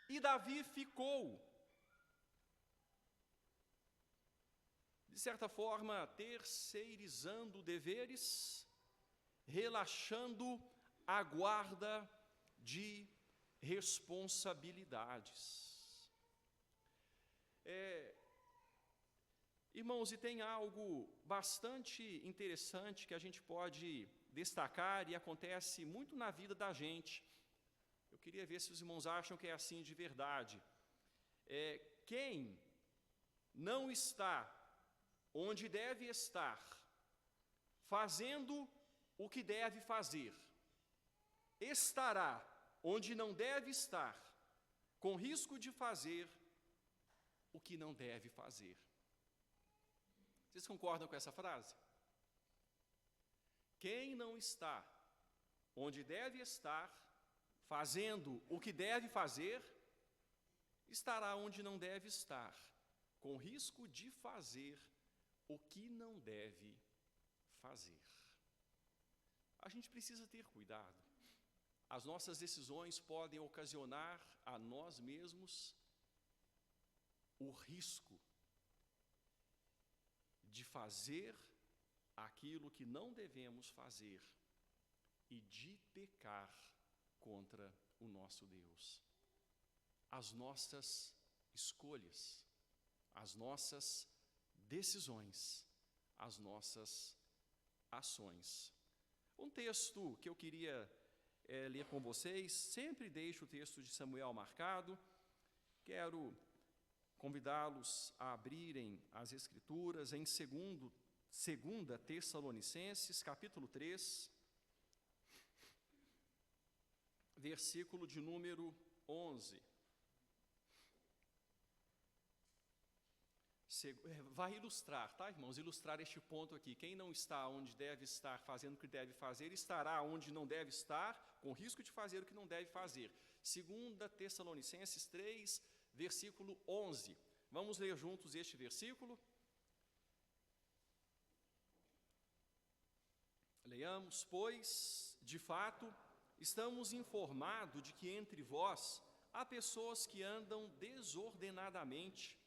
e Davi ficou. De certa forma, terceirizando deveres, relaxando a guarda de responsabilidades. Irmãos, e tem algo bastante interessante que a gente pode destacar e acontece muito na vida da gente. Eu queria ver se os irmãos acham que é assim de verdade. Quem não está onde deve estar, fazendo o que deve fazer, estará onde não deve estar, com risco de fazer o que não deve fazer. Vocês concordam com essa frase? Quem não está onde deve estar, fazendo o que deve fazer, estará onde não deve estar, com risco de fazer o que não deve fazer. A gente precisa ter cuidado. As nossas decisões podem ocasionar a nós mesmos o risco de fazer aquilo que não devemos fazer e de pecar contra o nosso Deus. As nossas escolhas, as nossas decisões, as nossas ações. Um texto que eu queria ler com vocês, sempre deixo o texto de Samuel marcado. Quero convidá-los a abrirem as Escrituras em 2 Tessalonicenses, capítulo 3, versículo de número 11. Vai ilustrar, tá, irmãos? Ilustrar este ponto aqui. Quem não está onde deve estar, fazendo o que deve fazer, estará onde não deve estar, com risco de fazer o que não deve fazer. 2 Tessalonicenses 3, versículo 11. Vamos ler juntos este versículo? Leiamos: pois, de fato, estamos informados de que entre vós há pessoas que andam desordenadamente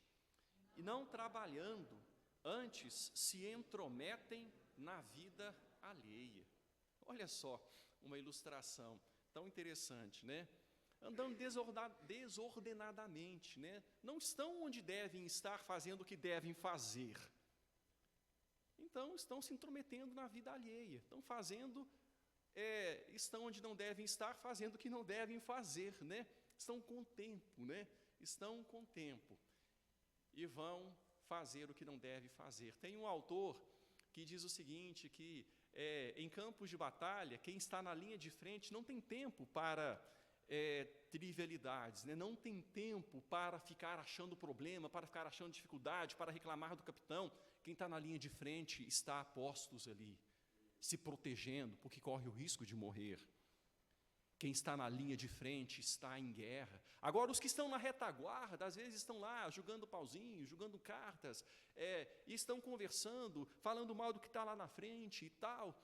e não trabalhando, antes se intrometem na vida alheia. Olha só, uma ilustração tão interessante, né? Andando desordenadamente, né? Não estão onde devem estar, fazendo o que devem fazer. Então, estão se intrometendo na vida alheia. Estão onde não devem estar, fazendo o que não devem fazer, né? Estão com tempo, né? Estão com tempo. E vão fazer o que não deve fazer. Tem um autor que diz o seguinte, que em campos de batalha, quem está na linha de frente não tem tempo para trivialidades, né? Não tem tempo para ficar achando problema, para ficar achando dificuldade, para reclamar do capitão. Quem está na linha de frente está a postos ali, se protegendo, porque corre o risco de morrer. Quem está na linha de frente está em guerra. Agora, os que estão na retaguarda, às vezes estão lá jogando pauzinho, jogando cartas, e estão conversando, falando mal do que está lá na frente e tal,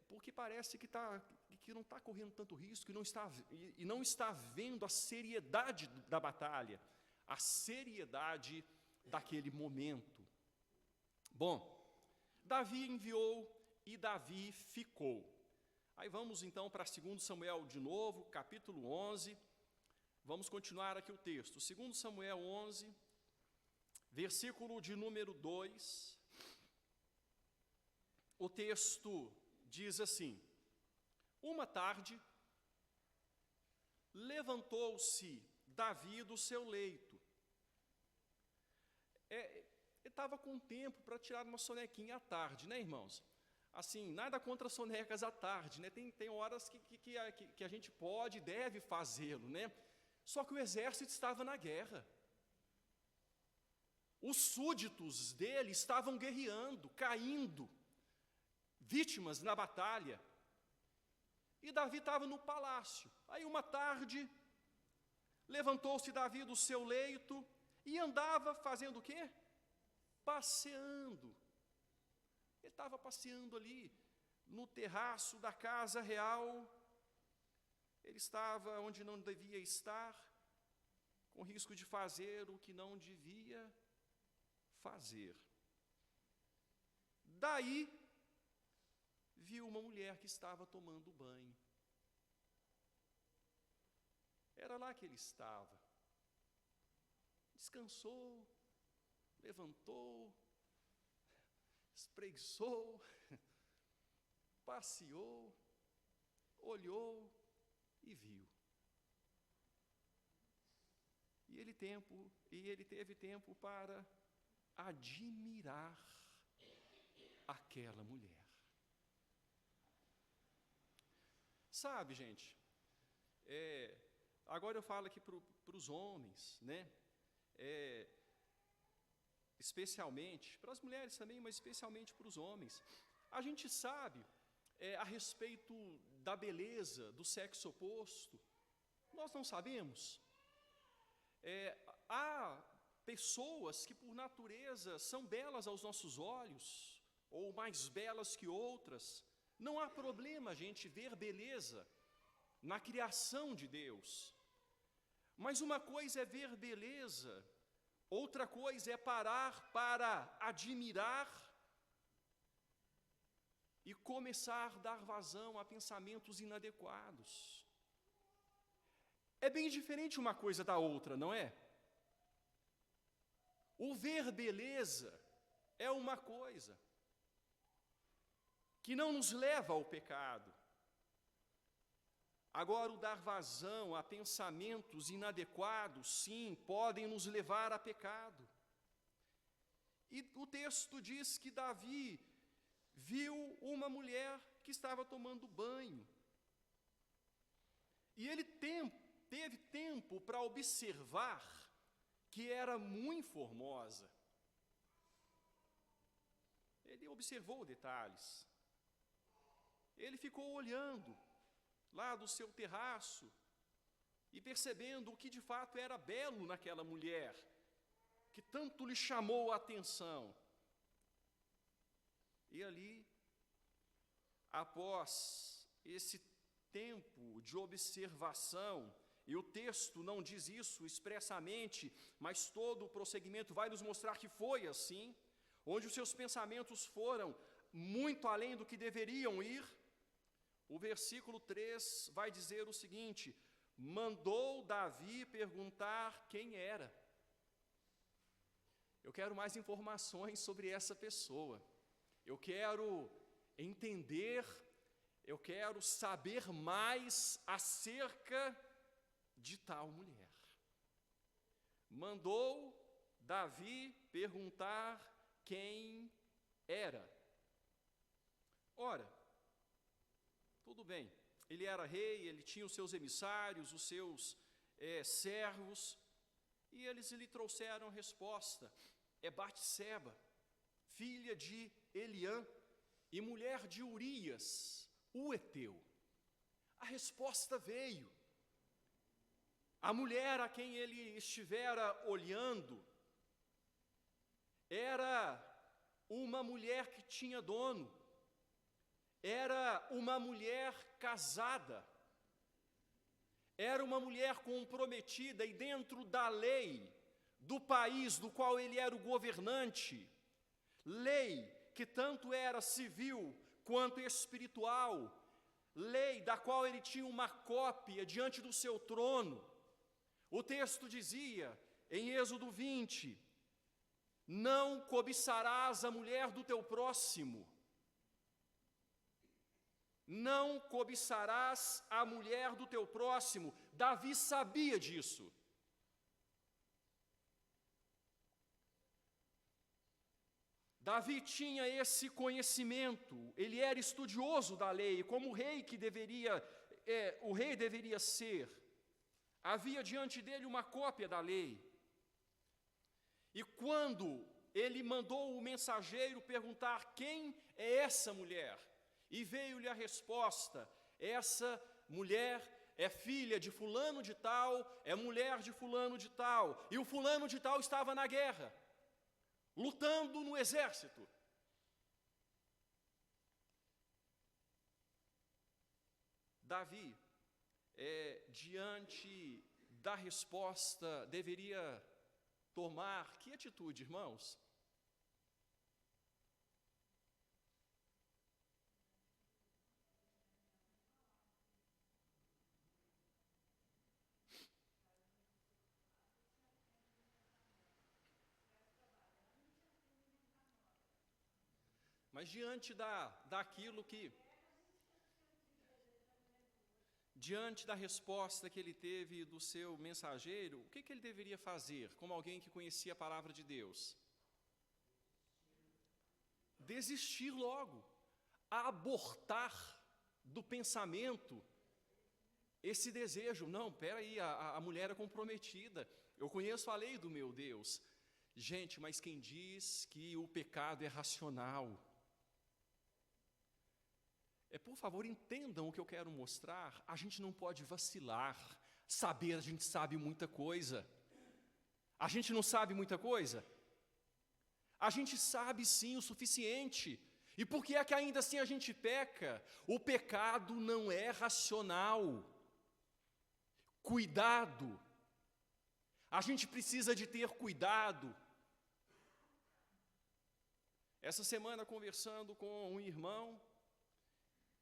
porque parece que não está correndo tanto risco e não está vendo a seriedade da batalha, a seriedade daquele momento. Bom, Davi enviou e Davi ficou. Aí vamos então para 2 Samuel de novo, capítulo 11, vamos continuar aqui o texto. 2 Samuel 11, versículo de número 2, o texto diz assim: uma tarde, levantou-se Davi do seu leito. Ele estava com tempo para tirar uma sonequinha à tarde, né, irmãos? Assim, nada contra sonecas à tarde, né? Tem horas que a gente pode e deve fazê-lo, né? Só que o exército estava na guerra. Os súditos dele estavam guerreando, caindo, vítimas na batalha. E Davi estava no palácio. Aí uma tarde, levantou-se Davi do seu leito e andava fazendo o quê? Passeando. Ele estava passeando ali no terraço da casa real. Ele estava onde não devia estar, com risco de fazer o que não devia fazer. Daí, viu uma mulher que estava tomando banho. Era lá que ele estava. Descansou, levantou, espreguiçou, passeou, olhou e viu. E ele teve tempo para admirar aquela mulher. Sabe, gente, agora eu falo aqui para os homens, né? Especialmente, para as mulheres também, mas especialmente para os homens. A gente sabe a respeito da beleza do sexo oposto. Nós não sabemos. Há pessoas que por natureza são belas aos nossos olhos, ou mais belas que outras. Não há problema a gente ver beleza na criação de Deus. Mas uma coisa é ver beleza, outra coisa é parar para admirar e começar a dar vazão a pensamentos inadequados. É bem diferente uma coisa da outra, não é? O ver beleza é uma coisa que não nos leva ao pecado. Agora, o dar vazão a pensamentos inadequados, sim, podem nos levar a pecado. E o texto diz que Davi viu uma mulher que estava tomando banho. E ele teve tempo para observar que era muito formosa. Ele observou detalhes. Ele ficou olhando lá do seu terraço e percebendo o que de fato era belo naquela mulher, que tanto lhe chamou a atenção. E ali, após esse tempo de observação, e o texto não diz isso expressamente, mas todo o prosseguimento vai nos mostrar que foi assim, onde os seus pensamentos foram muito além do que deveriam ir. O versículo 3 vai dizer o seguinte: mandou Davi perguntar quem era. Eu quero mais informações sobre essa pessoa. Eu quero entender, eu quero saber mais acerca de tal mulher. Mandou Davi perguntar quem era. Ora, tudo bem, ele era rei, ele tinha os seus emissários, os seus servos, e eles lhe trouxeram a resposta. É Batseba, filha de Eliã e mulher de Urias, o heteu. A resposta veio. A mulher a quem ele estivera olhando era uma mulher que tinha dono, era uma mulher casada, era uma mulher comprometida, e dentro da lei do país do qual ele era o governante, lei que tanto era civil quanto espiritual, lei da qual ele tinha uma cópia diante do seu trono. O texto dizia, em Êxodo 20, não cobiçarás a mulher do teu próximo. Não cobiçarás a mulher do teu próximo. Davi sabia disso. Davi tinha esse conhecimento, ele era estudioso da lei, como o rei deveria ser. Havia diante dele uma cópia da lei. E quando ele mandou o mensageiro perguntar quem é essa mulher, e veio-lhe a resposta: essa mulher é filha de fulano de tal, é mulher de fulano de tal, e o fulano de tal estava na guerra, lutando no exército. Davi, diante da resposta, deveria tomar que atitude, irmãos? Mas diante diante da resposta que ele teve do seu mensageiro, o que ele deveria fazer, como alguém que conhecia a palavra de Deus? desistir logo, a abortar do pensamento esse desejo. Não, peraí, a mulher é comprometida, eu conheço a lei do meu Deus. Gente, mas quem diz que o pecado é racional? Por favor, entendam o que eu quero mostrar. A gente não pode vacilar. Saber, a gente sabe muita coisa. A gente não sabe muita coisa? A gente sabe sim o suficiente. E por que é que ainda assim a gente peca? O pecado não é racional. Cuidado. A gente precisa de ter cuidado. Essa semana, conversando com um irmão,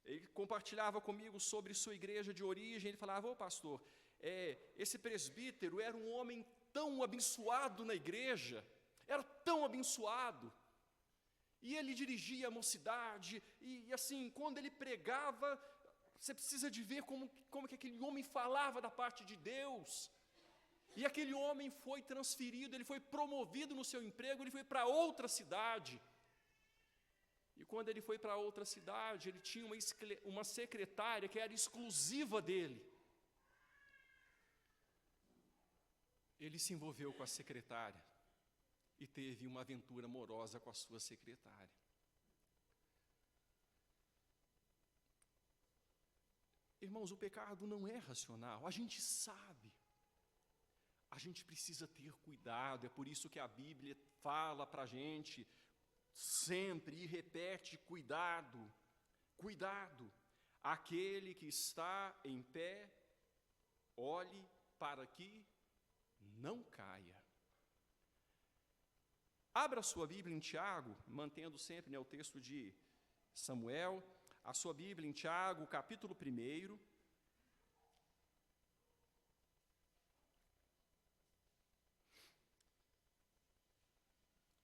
ele compartilhava comigo sobre sua igreja de origem. Ele falava: ô pastor, esse presbítero era um homem tão abençoado na igreja, era tão abençoado, e ele dirigia a mocidade, e assim, quando ele pregava, você precisa de ver como que aquele homem falava da parte de Deus. E aquele homem foi transferido, ele foi promovido no seu emprego, ele foi para outra cidade. E quando ele foi para outra cidade, ele tinha uma secretária que era exclusiva dele. Ele se envolveu com a secretária e teve uma aventura amorosa com a sua secretária. Irmãos, o pecado não é racional, a gente sabe. A gente precisa ter cuidado, é por isso que a Bíblia fala para a gente sempre e repete: cuidado, cuidado. Aquele que está em pé, olhe para que não caia. Abra a sua Bíblia em Tiago, mantendo sempre o texto de Samuel, a sua Bíblia em Tiago, capítulo 1.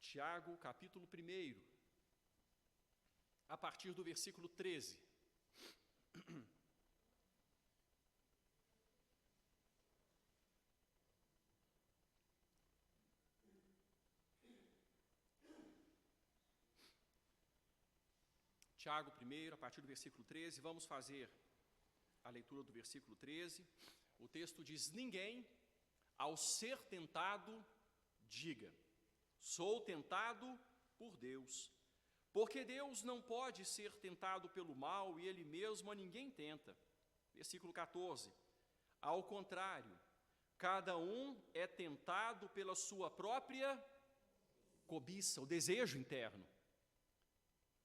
Tiago, capítulo 1, a partir do versículo 13. Tiago 1, a partir do versículo 13, vamos fazer a leitura do versículo 13. O texto diz: ninguém, ao ser tentado, diga: sou tentado por Deus, porque Deus não pode ser tentado pelo mal e Ele mesmo a ninguém tenta. Versículo 14, ao contrário, cada um é tentado pela sua própria cobiça, o desejo interno.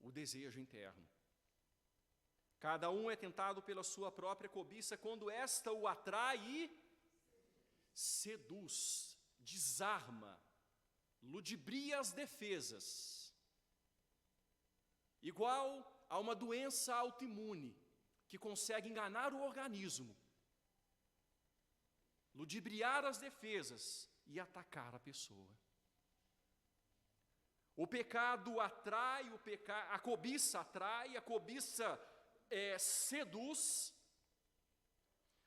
O desejo interno. Cada um é tentado pela sua própria cobiça, quando esta o atrai e seduz, desarma, ludibria as defesas, igual a uma doença autoimune que consegue enganar o organismo, ludibriar as defesas e atacar a pessoa. O pecado atrai, a cobiça atrai, a cobiça seduz.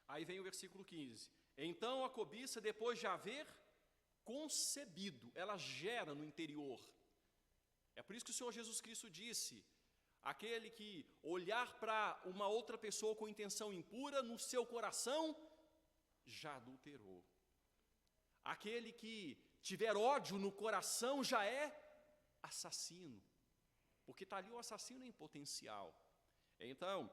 Aí vem o versículo 15. Então a cobiça, depois de haver concebido, ela gera no interior. É por isso que o Senhor Jesus Cristo disse: aquele que olhar para uma outra pessoa com intenção impura, no seu coração já adulterou. Aquele que tiver ódio no coração já é assassino, porque está ali o assassino em potencial. Então,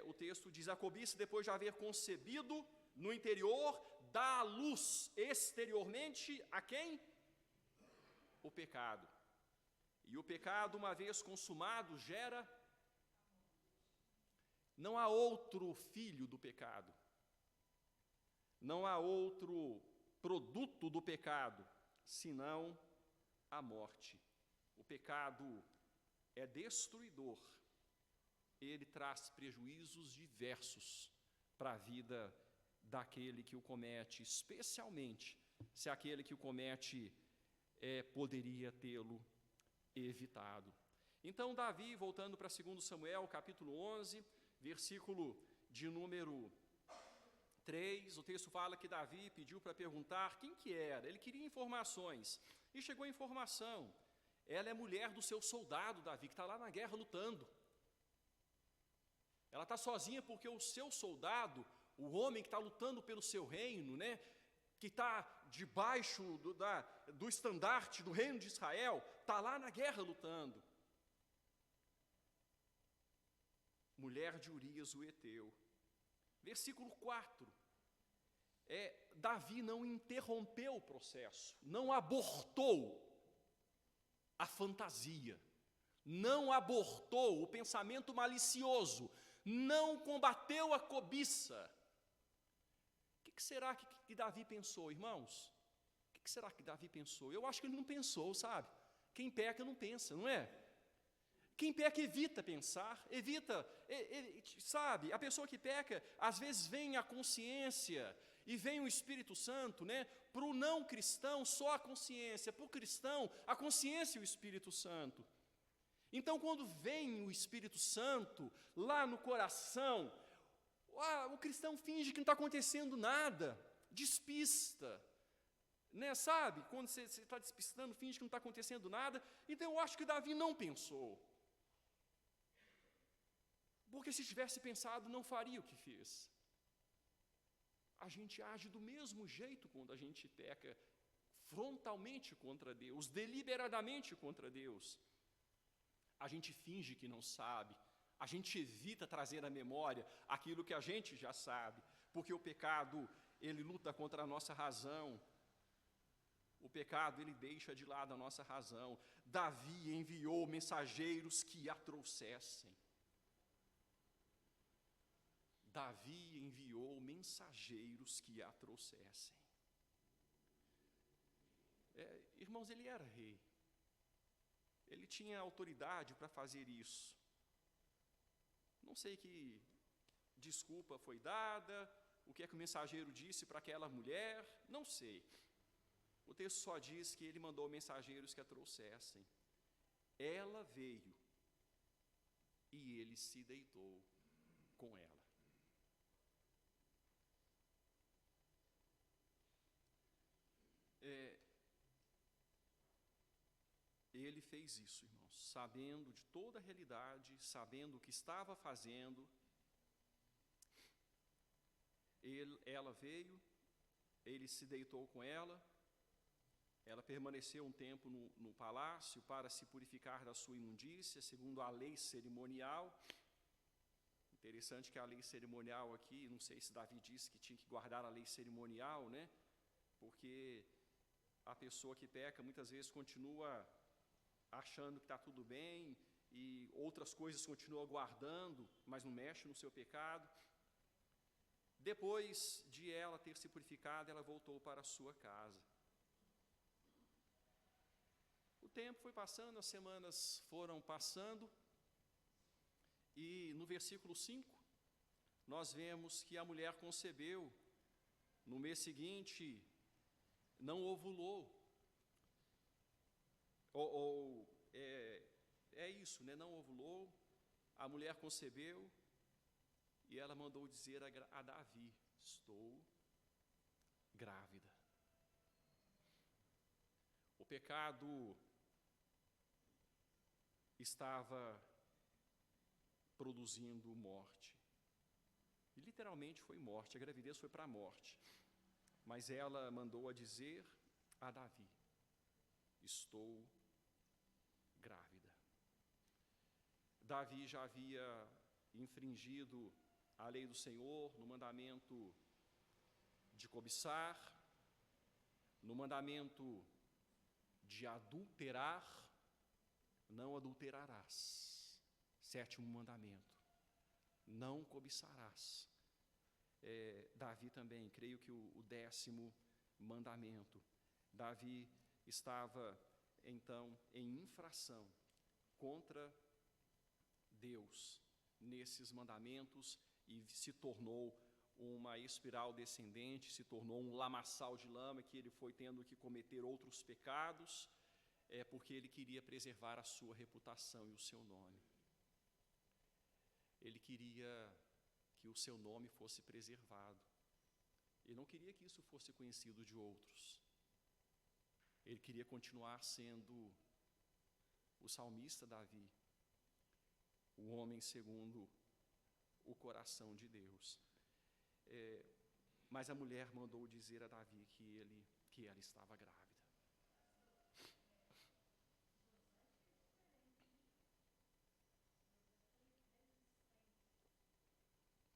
o texto diz: a cobiça, depois de haver concebido no interior, dá a luz exteriormente a quem? O pecado. E o pecado, uma vez consumado, gera. Não há outro filho do pecado, não há outro produto do pecado, senão a morte. O pecado é destruidor, ele traz prejuízos diversos para a vida daquele que o comete, especialmente se aquele que o comete poderia tê-lo evitado. Então Davi, voltando para 2 Samuel, capítulo 11, versículo de número 3, o texto fala que Davi pediu para perguntar quem que era, ele queria informações, e chegou a informação. Ela é mulher do seu soldado, Davi, que está lá na guerra lutando. Ela está sozinha porque o seu soldado, o homem que está lutando pelo seu reino, né, que está debaixo do estandarte do reino de Israel, está lá na guerra lutando. Mulher de Urias, o heteu. Versículo 4. Davi não interrompeu o processo, não abortou a fantasia, não abortou o pensamento malicioso, não combateu a cobiça. O que será que Davi pensou, irmãos? O que será que Davi pensou? Eu acho que ele não pensou, sabe? Quem peca não pensa, não é? Quem peca evita pensar, sabe? A pessoa que peca, às vezes vem a consciência e vem o Espírito Santo, né? Para o não cristão, só a consciência. Para o cristão, a consciência e o Espírito Santo. Então, quando vem o Espírito Santo lá no coração, o cristão finge que não está acontecendo nada, despista, né? Sabe? Quando você está despistando, finge que não está acontecendo nada. Então, eu acho que Davi não pensou. Porque se tivesse pensado, não faria o que fez. A gente age do mesmo jeito quando a gente peca frontalmente contra Deus, deliberadamente contra Deus. A gente finge que não sabe, a gente evita trazer à memória aquilo que a gente já sabe, porque o pecado, ele luta contra a nossa razão. O pecado, ele deixa de lado a nossa razão. Davi enviou mensageiros que a trouxessem. Davi enviou mensageiros que a trouxessem. Irmãos, ele era rei. Ele tinha autoridade para fazer isso. Não sei que desculpa foi dada, o que é que o mensageiro disse para aquela mulher, não sei. O texto só diz que ele mandou mensageiros que a trouxessem. Ela veio e ele se deitou com ela. Ele fez isso, irmãos, sabendo de toda a realidade, sabendo o que estava fazendo. Ela veio, ele se deitou com ela, ela permaneceu um tempo no palácio para se purificar da sua imundícia, segundo a lei cerimonial. Interessante que a lei cerimonial aqui, não sei se Davi disse que tinha que guardar a lei cerimonial, né? Porque a pessoa que peca muitas vezes continua achando que está tudo bem e outras coisas continua guardando, mas não mexe no seu pecado. Depois de ela ter se purificado, ela voltou para a sua casa. O tempo foi passando, as semanas foram passando, e no versículo 5, nós vemos que a mulher concebeu, no mês seguinte, não ovulou. É isso, né? Não ovulou, a mulher concebeu, e ela mandou dizer a Davi: estou grávida. O pecado estava produzindo morte. E literalmente foi morte, a gravidez foi para a morte. Mas ela mandou a dizer a Davi: estou grávida. Davi já havia infringido a lei do Senhor no mandamento de cobiçar, no mandamento de adulterar. Não adulterarás. 7º mandamento. Não cobiçarás. Davi também, creio que o 10º mandamento. Davi estava, então, em infração contra Deus nesses mandamentos e se tornou uma espiral descendente, se tornou um lamaçal de lama que ele foi tendo que cometer outros pecados, porque ele queria preservar a sua reputação e o seu nome. Ele queria que o seu nome fosse preservado. Ele não queria que isso fosse conhecido de outros. Ele queria continuar sendo o salmista Davi, o homem segundo o coração de Deus. Mas a mulher mandou dizer a Davi que ela estava grávida.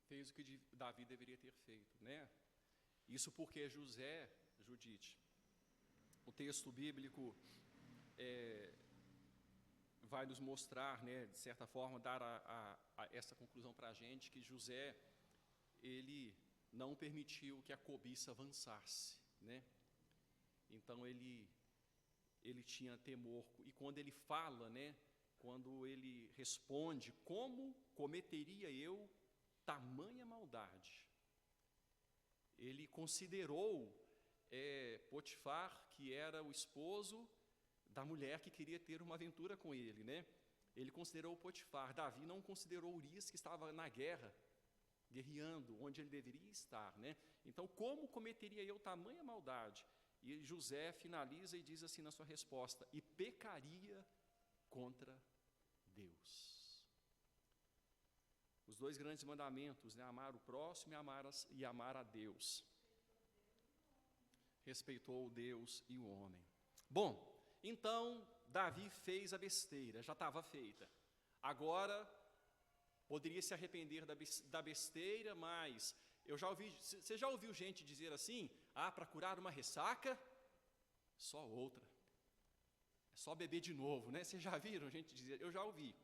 Fez o que Davi deveria ter feito, né? Isso porque José, Judite, o texto bíblico vai nos mostrar, né, de certa forma, dar a essa conclusão para a gente, que José, ele não permitiu que a cobiça avançasse, né? Então ele tinha temor, e quando ele fala, né, quando ele responde, como cometeria eu tamanha maldade? Ele considerou Potifar, que era o esposo da mulher que queria ter uma aventura com ele, né? Ele considerou Potifar. Davi não considerou Urias, que estava na guerra, guerreando, onde ele deveria estar, né? Então, como cometeria eu tamanha maldade? E José finaliza e diz assim na sua resposta: e pecaria contra Deus. Os dois grandes mandamentos, né? Amar o próximo e amar a Deus. Respeitou Deus e o homem. Bom, então Davi fez a besteira, já estava feita. Agora, poderia se arrepender da besteira, mas você já ouviu gente dizer assim: para curar uma ressaca, só outra. É só beber de novo, né? Vocês já viram gente dizer? Eu já ouvi.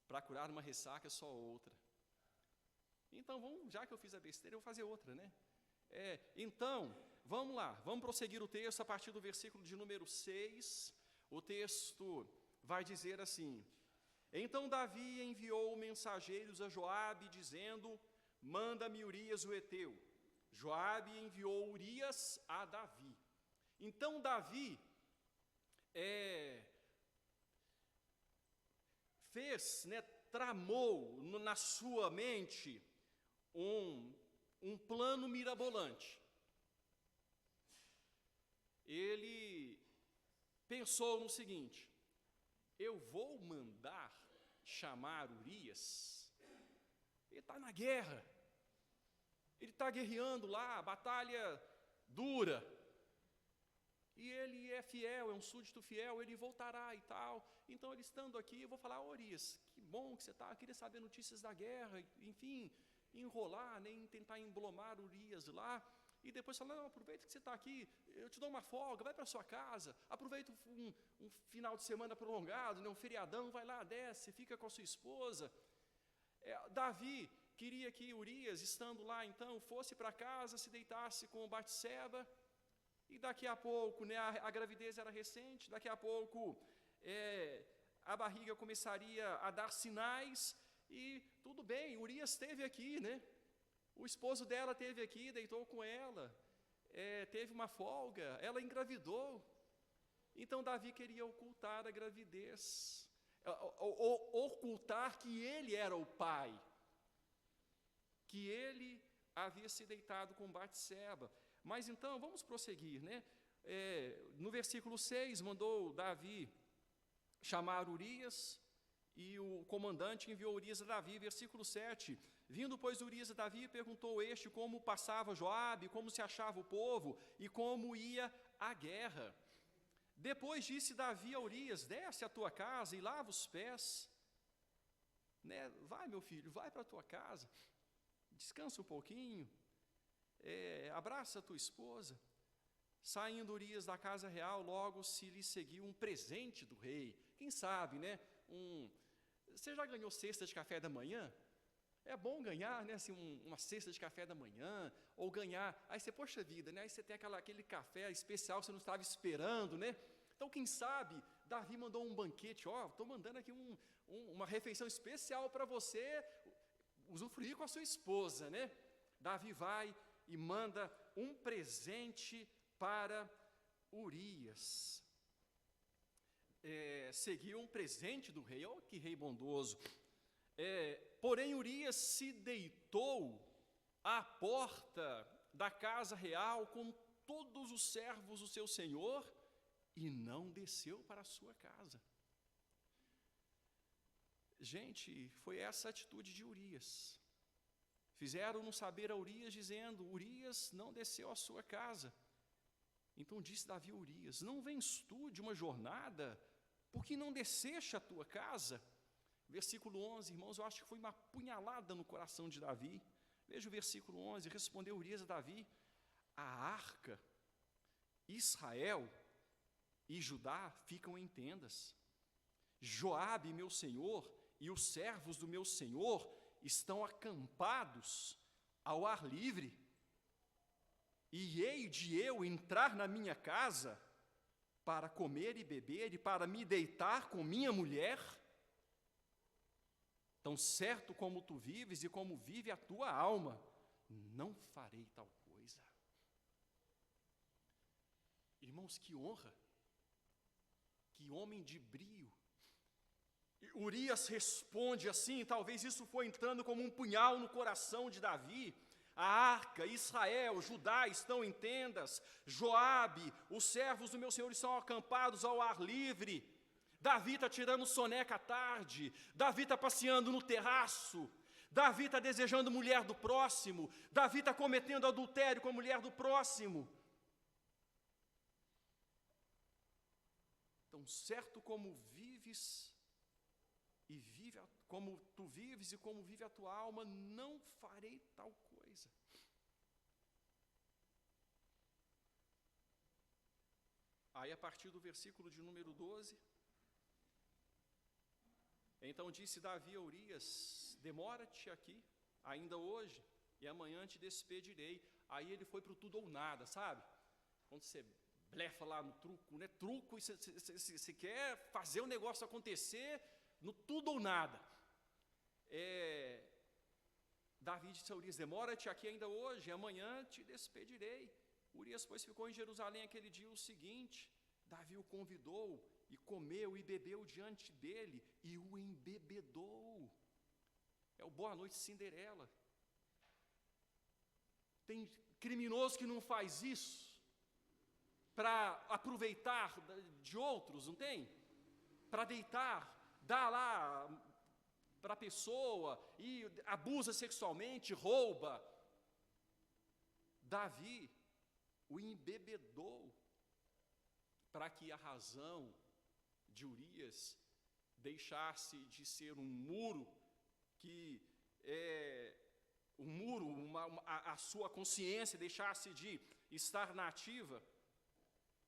Para curar uma ressaca, só outra. Então, já que eu fiz a besteira, eu vou fazer outra, né? Então, vamos lá, vamos prosseguir o texto a partir do versículo de número 6. O texto vai dizer assim: então Davi enviou mensageiros a Joabe, dizendo: manda-me Urias o heteu. Joabe enviou Urias a Davi. Então Davi fez, né, tramou na sua mente um plano mirabolante. Ele pensou no seguinte: eu vou mandar chamar Urias, ele está na guerra, ele está guerreando lá, batalha dura, e ele é fiel, é um súdito fiel, ele voltará e tal. Então, ele estando aqui, eu vou falar: Urias, que bom que você está, eu queria saber notícias da guerra, enfim, enrolar, nem tentar emblomar Urias lá, e depois falar: não, aproveita que você está aqui, eu te dou uma folga, vai para sua casa, aproveita um final de semana prolongado, né, um feriadão, vai lá, desce, fica com a sua esposa. Davi queria que Urias, estando lá então, fosse para casa, se deitasse com Batseba, e daqui a pouco, né, a gravidez era recente, daqui a pouco a barriga começaria a dar sinais, e tudo bem, Urias esteve aqui, né? O esposo dela esteve aqui, deitou com ela, teve uma folga, ela engravidou. Então Davi queria ocultar a gravidez, ocultar que ele era o pai, que ele havia se deitado com Batseba. Mas então, vamos prosseguir, né? No versículo 6, mandou Davi chamar Urias, e o comandante enviou Urias a Davi. Versículo 7, vindo, pois, Urias a Davi, perguntou este como passava Joabe, como se achava o povo, e como ia a guerra. Depois disse Davi a Urias: desce à tua casa e lava os pés, né? Vai, meu filho, vai para a tua casa, descansa um pouquinho, abraça a tua esposa. Saindo Urias da casa real, logo se lhe seguiu um presente do rei. Quem sabe, né? Você já ganhou cesta de café da manhã? É bom ganhar, né, assim, uma cesta de café da manhã, ou ganhar, aí você, poxa vida, né, aí você tem aquele café especial que você não estava esperando, né? Então, quem sabe, Davi mandou um banquete: estou mandando aqui uma refeição especial para você usufruir com a sua esposa, né? Davi vai e manda um presente para Urias. Seguiu um presente do rei. Oh, que rei bondoso. Porém, Urias se deitou à porta da casa real com todos os servos do seu senhor e não desceu para a sua casa. Gente, foi essa a atitude de Urias. Fizeram-no saber a Urias, dizendo: Urias não desceu à sua casa. Então disse Davi a Urias: não vens tu de uma jornada, porque não desceste à tua casa? Versículo 11, irmãos, eu acho que foi uma punhalada no coração de Davi. Veja o versículo 11, respondeu Urias a Davi: a arca, Israel e Judá ficam em tendas. Joabe, meu senhor, e os servos do meu senhor estão acampados ao ar livre. E hei de eu entrar na minha casa para comer e beber e para me deitar com minha mulher? Tão certo como tu vives e como vive a tua alma, não farei tal coisa. Irmãos, que honra, que homem de brio. Urias responde assim, talvez isso foi entrando como um punhal no coração de Davi. A arca, Israel, Judá estão em tendas, Joabe, os servos do meu senhor estão acampados ao ar livre. Davi está tirando soneca à tarde, Davi está passeando no terraço, Davi está desejando mulher do próximo, Davi está cometendo adultério com a mulher do próximo. Tão certo como vives e como tu vives e como vive a tua alma, não farei tal coisa. Aí, a partir do versículo de número 12, então disse Davi a Urias: demora-te aqui, ainda hoje, e amanhã te despedirei. Aí ele foi para o tudo ou nada, sabe? Quando você blefa lá no truco, né? Truco, e você quer fazer o negócio acontecer no tudo ou nada. Davi disse a Urias: demora-te aqui ainda hoje, e amanhã te despedirei. Urias, pois, ficou em Jerusalém aquele dia o seguinte. Davi o convidou, e comeu e bebeu diante dele, e o embebedou. É o Boa Noite Cinderela. Tem criminoso que não faz isso para aproveitar de outros, não tem? Para deitar, dá lá para a pessoa e abusa sexualmente, rouba. Davi o embebedou para que a razão de Urias deixasse de ser um muro a sua consciência deixasse de estar na ativa,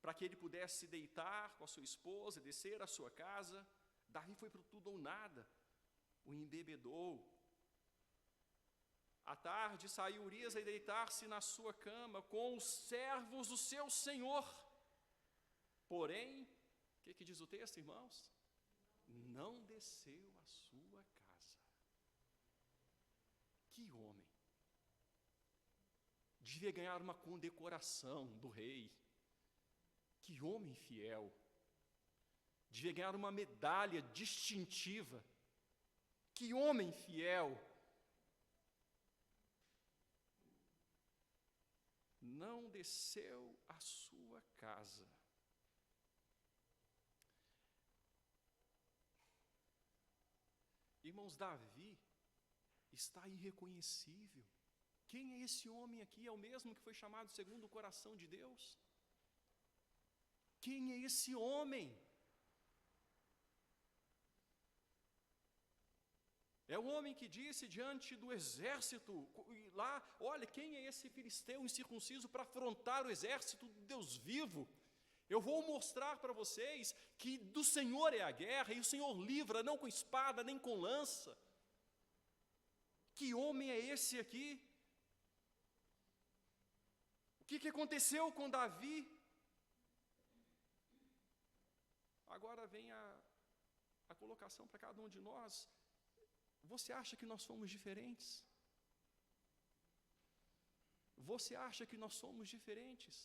para que ele pudesse se deitar com a sua esposa, descer à sua casa. Davi foi para o tudo ou nada, o embebedou. À tarde saiu Urias a deitar-se na sua cama com os servos do seu senhor. Porém, o que diz o texto, irmãos? Não desceu à sua casa. Que homem! Devia ganhar uma condecoração do rei. Que homem fiel! Devia ganhar uma medalha distintiva. Que homem fiel! Não desceu à sua casa. Irmãos, Davi está irreconhecível. Quem é esse homem aqui? É o mesmo que foi chamado segundo o coração de Deus? Quem é esse homem? É o homem que disse diante do exército, lá, olha, quem é esse filisteu incircunciso para afrontar o exército do Deus vivo? Eu vou mostrar para vocês que do Senhor é a guerra, e o Senhor livra, não com espada, nem com lança. Que homem é esse aqui? O que aconteceu com Davi? Agora vem a colocação para cada um de nós. Você acha que nós somos diferentes? Você acha que nós somos diferentes?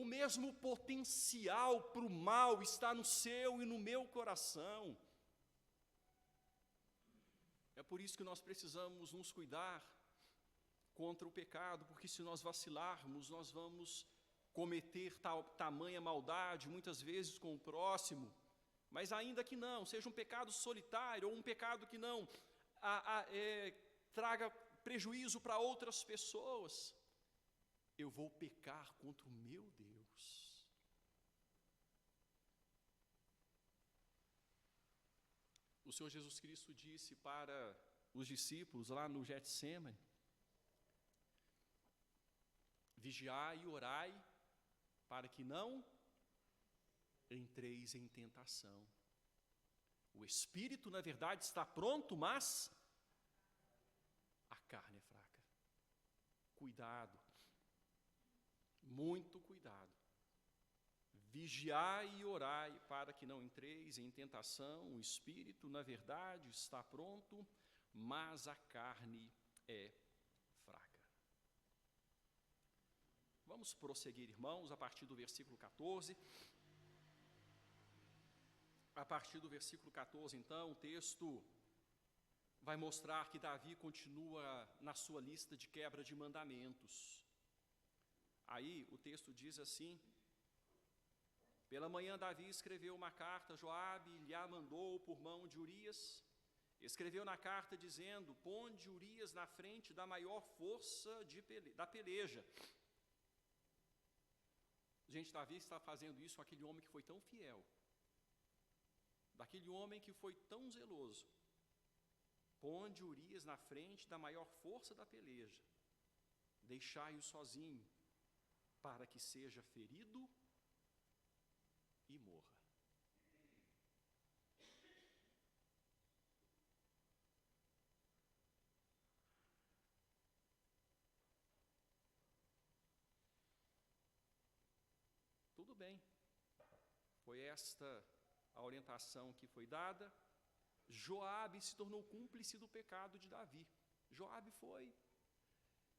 O mesmo potencial para o mal está no seu e no meu coração. É por isso que nós precisamos nos cuidar contra o pecado, porque se nós vacilarmos, nós vamos cometer tamanha maldade, muitas vezes com o próximo, mas ainda que não, seja um pecado solitário, ou um pecado que não traga prejuízo para outras pessoas, eu vou pecar contra o meu Deus. O Senhor Jesus Cristo disse para os discípulos lá no Getsêmani: vigiai e orai, para que não entreis em tentação. O espírito, na verdade, está pronto, mas a carne é fraca. Cuidado, muito cuidado. Vigiai e orai, para que não entreis em tentação. O espírito, na verdade, está pronto, mas a carne é fraca. Vamos prosseguir, irmãos, a partir do versículo 14. A partir do versículo 14, então, o texto vai mostrar que Davi continua na sua lista de quebra de mandamentos. Aí o texto diz assim: pela manhã Davi escreveu uma carta a Joabe, lhe a mandou por mão de Urias. Escreveu na carta dizendo: ponde Urias na frente da maior força da peleja. Gente, Davi está fazendo isso com aquele homem que foi tão fiel, daquele homem que foi tão zeloso. Ponde Urias na frente da maior força da peleja, deixai-o sozinho, para que seja ferido e morra. Tudo bem, foi esta a orientação que foi dada. Joabe se tornou cúmplice do pecado de Davi. Joabe foi,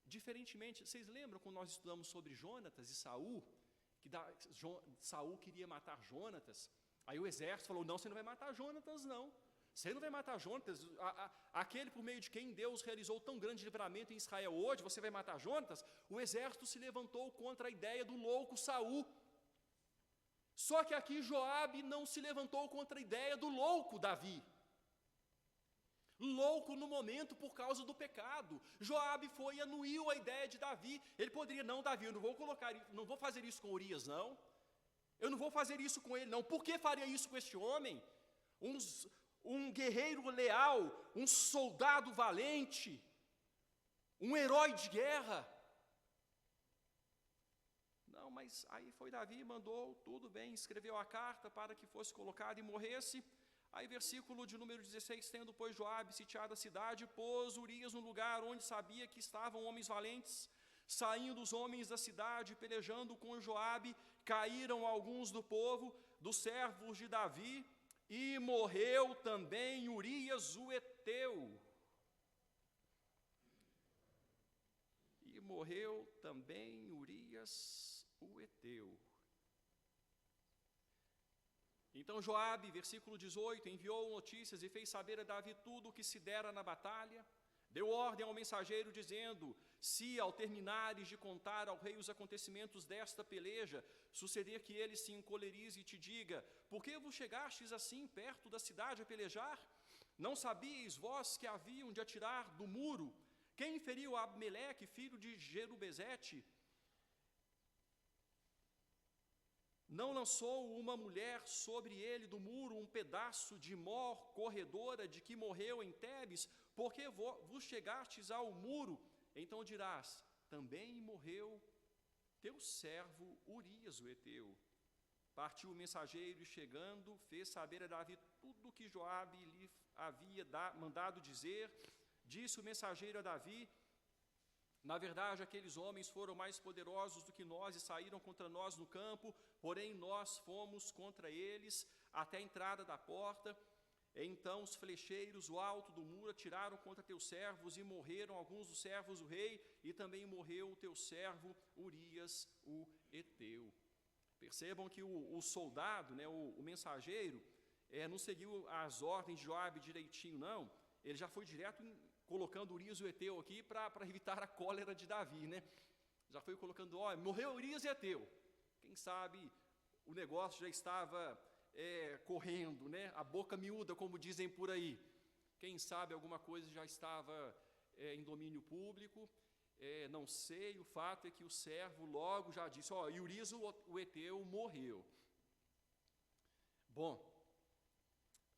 diferentemente, vocês lembram quando nós estudamos sobre Jonatas e Saul, que Saul queria matar Jonatas, aí o exército falou: não, você não vai matar Jonatas, não. Você não vai matar Jonatas, aquele por meio de quem Deus realizou tão grande livramento em Israel hoje, você vai matar Jonatas? O exército se levantou contra a ideia do louco Saul. Só que aqui Joabe não se levantou contra a ideia do louco Davi. Louco no momento por causa do pecado. Joabe foi e anuiu a ideia de Davi. Ele poderia: não, Davi, eu não vou fazer isso com Urias, não. Eu não vou fazer isso com ele, não. Por que faria isso com este homem? Um guerreiro leal, um soldado valente, um herói de guerra. Não, mas aí foi Davi, mandou, tudo bem, escreveu a carta para que fosse colocado e morresse. Aí versículo de número 16, tendo pois Joabe sitiado a cidade, pôs Urias no lugar onde sabia que estavam homens valentes. Saindo os homens da cidade, pelejando com Joabe, caíram alguns do povo, dos servos de Davi, e morreu também Urias o heteu. E morreu também Urias o heteu. Então Joabe, versículo 18, enviou notícias e fez saber a Davi tudo o que se dera na batalha. Deu ordem ao mensageiro, dizendo: se ao terminares de contar ao rei os acontecimentos desta peleja, suceder que ele se encolerize e te diga: por que vos chegastes assim perto da cidade a pelejar? Não sabíeis vós que haviam de atirar do muro? Quem feriu Abimeleque, filho de Jerubezete? Não lançou uma mulher sobre ele do muro um pedaço de mor corredora de que morreu em Tebes? Porque vos chegastes ao muro? Então dirás: também morreu teu servo Urias o heteu. Partiu o mensageiro e chegando, fez saber a Davi tudo o que Joabe lhe havia mandado dizer. Disse o mensageiro a Davi: na verdade, aqueles homens foram mais poderosos do que nós e saíram contra nós no campo, porém nós fomos contra eles até a entrada da porta. Então os flecheiros, o alto do muro, atiraram contra teus servos e morreram alguns dos servos do rei, e também morreu o teu servo Urias o heteu. Percebam que o soldado, né, o mensageiro, não seguiu as ordens de Joabe direitinho, não. Ele já foi direto colocando Urias o heteu aqui para evitar a cólera de Davi, né? Já foi colocando: morreu Urias e heteu. Quem sabe o negócio já estava correndo, né? A boca miúda, como dizem por aí. Quem sabe alguma coisa já estava em domínio público, não sei. O fato é que o servo logo já disse: e Urias o heteu morreu. Bom,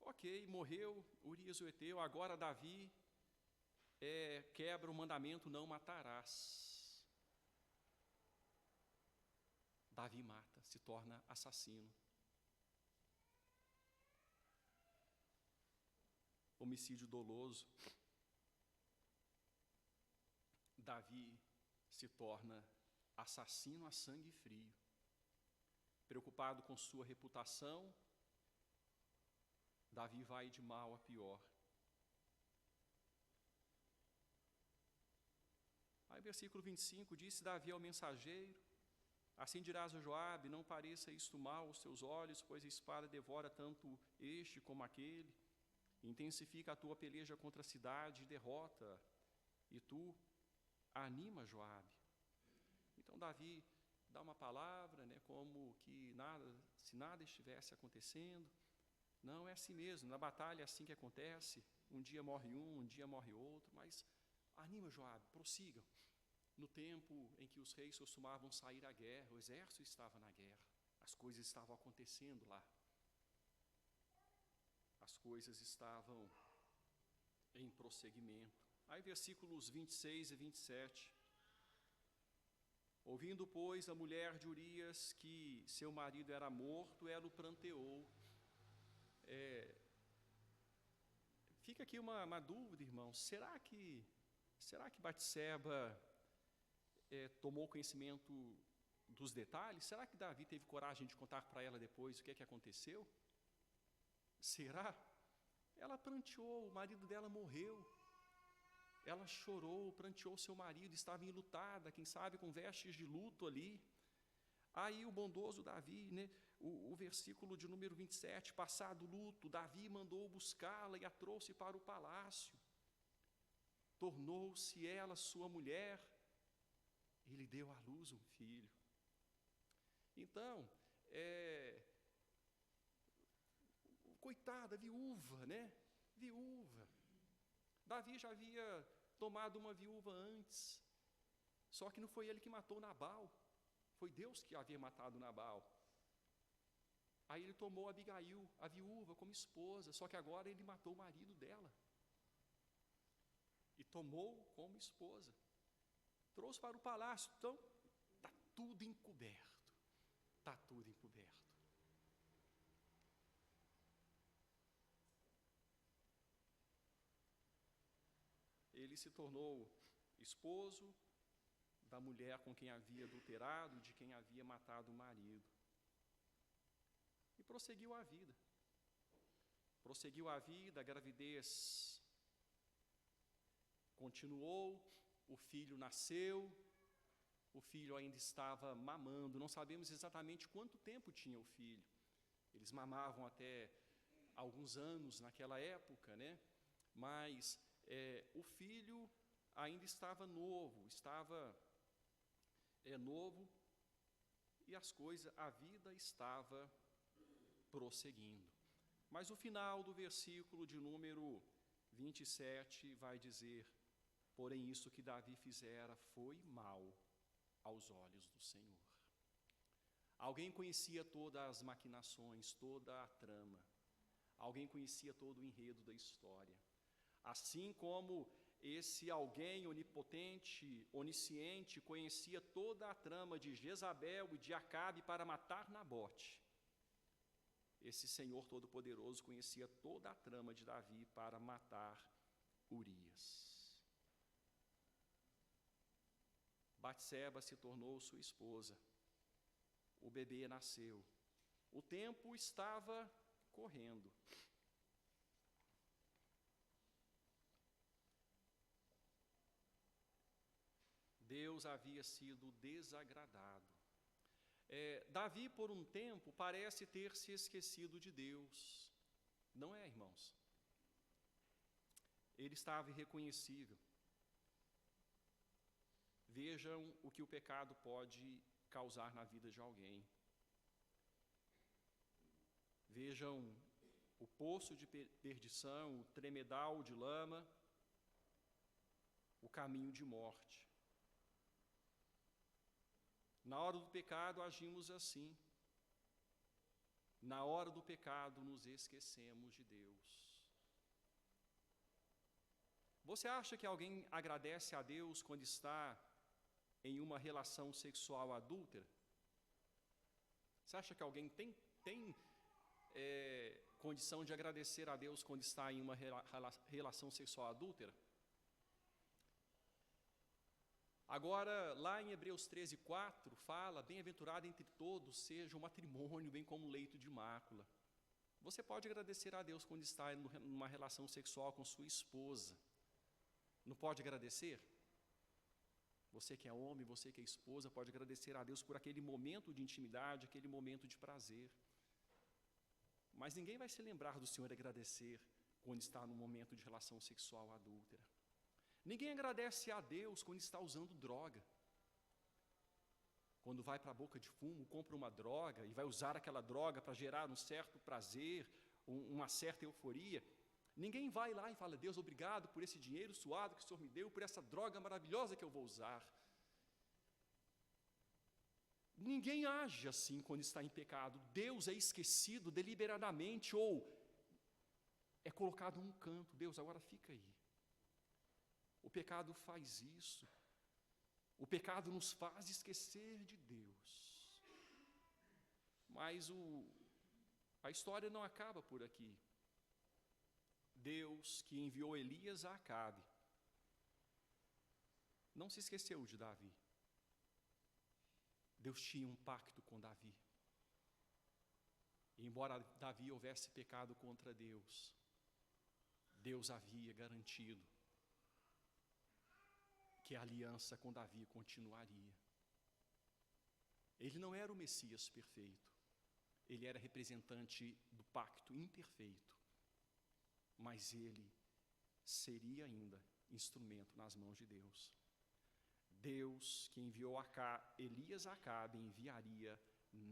ok, morreu Urias o heteu. Agora Davi quebra o mandamento: não matarás. Davi mata, se torna assassino. Homicídio doloso. Davi se torna assassino a sangue frio. Preocupado com sua reputação, Davi vai de mal a pior. Aí versículo 25 diz: Davi ao mensageiro: assim dirás a Joabe, não pareça isto mal aos teus olhos, pois a espada devora tanto este como aquele. Intensifica a tua peleja contra a cidade e derrota, e tu anima Joabe. Então Davi dá uma palavra, né, como que se nada estivesse acontecendo. Não é assim mesmo, na batalha é assim que acontece. Um dia morre um dia morre outro, mas anima Joabe, prossigam. No tempo em que os reis costumavam sair à guerra, o exército estava na guerra, as coisas estavam acontecendo lá. As coisas estavam em prosseguimento. Aí versículos 26 e 27. Ouvindo, pois, a mulher de Urias que seu marido era morto, ela o pranteou. Fica aqui uma dúvida, irmãos. Será que Batseba tomou conhecimento dos detalhes? Será que Davi teve coragem de contar para ela depois o que aconteceu? Será? Ela pranteou, o marido dela morreu. Ela chorou, pranteou seu marido, estava enlutada, quem sabe com vestes de luto ali. Aí o bondoso Davi, né, o versículo de número 27, passado o luto, Davi mandou buscá-la e a trouxe para o palácio. Tornou-se ela sua mulher, e lhe deu à luz um filho. Então, coitada, viúva, né? Viúva. Davi já havia tomado uma viúva antes, só que não foi ele que matou Nabal, foi Deus que havia matado Nabal. Aí ele tomou Abigail, a viúva, como esposa, só que agora ele matou o marido dela. E tomou como esposa. Trouxe para o palácio. Então, está tudo encoberto. Está tudo encoberto. Ele se tornou esposo da mulher com quem havia adulterado, de quem havia matado o marido. E prosseguiu a vida. Prosseguiu a vida, a gravidez continuou, o filho nasceu, o filho ainda estava mamando, não sabemos exatamente quanto tempo tinha o filho. Eles mamavam até alguns anos naquela época, né? Mas o filho ainda estava novo, novo, e a vida estava prosseguindo. Mas o final do versículo de número 27 vai dizer: porém isso que Davi fizera foi mal aos olhos do Senhor. Alguém conhecia todas as maquinações, toda a trama. Alguém conhecia todo o enredo da história. Assim como esse alguém onipotente, onisciente, conhecia toda a trama de Jezabel e de Acabe para matar Nabote, esse Senhor Todo-Poderoso conhecia toda a trama de Davi para matar Urias. Batseba se tornou sua esposa. O bebê nasceu. O tempo estava correndo. Deus havia sido desagradado. Davi, por um tempo, parece ter se esquecido de Deus. Não é, irmãos? Ele estava irreconhecível. Vejam o que o pecado pode causar na vida de alguém. vejam o poço de perdição, o tremedal de lama, o caminho de morte. Na hora do pecado agimos assim. Na hora do pecado nos esquecemos de Deus. Você acha que alguém agradece a Deus quando está em uma relação sexual adúltera? Você acha que alguém tem condição de agradecer a Deus quando está em uma relação sexual adúltera? Agora, lá em Hebreus 13:4, fala: bem-aventurado entre todos seja o matrimônio, bem como o leito de mácula. Você pode agradecer a Deus quando está numa relação sexual com sua esposa. Não pode agradecer? Você que é homem, você que é esposa, pode agradecer a Deus por aquele momento de intimidade, aquele momento de prazer. Mas ninguém vai se lembrar do Senhor agradecer quando está num momento de relação sexual adúltera. Ninguém agradece a Deus quando está usando droga. Quando vai para a boca de fumo, compra uma droga e vai usar aquela droga para gerar um certo prazer, uma certa euforia. Ninguém vai lá e fala: Deus, obrigado por esse dinheiro suado que o Senhor me deu, por essa droga maravilhosa que eu vou usar. Ninguém age assim quando está em pecado. Deus é esquecido deliberadamente ou é colocado num canto. Deus, agora fica aí. O pecado faz isso. O pecado nos faz esquecer de Deus. Mas a história não acaba por aqui. Deus, que enviou Elias a Acabe, não se esqueceu de Davi. Deus tinha um pacto com Davi. E embora Davi houvesse pecado contra Deus, Deus havia garantido que a aliança com Davi continuaria. Ele não era o Messias perfeito, ele era representante do pacto imperfeito, mas ele seria ainda instrumento nas mãos de Deus. Deus, que enviou Elias a Acabe, enviaria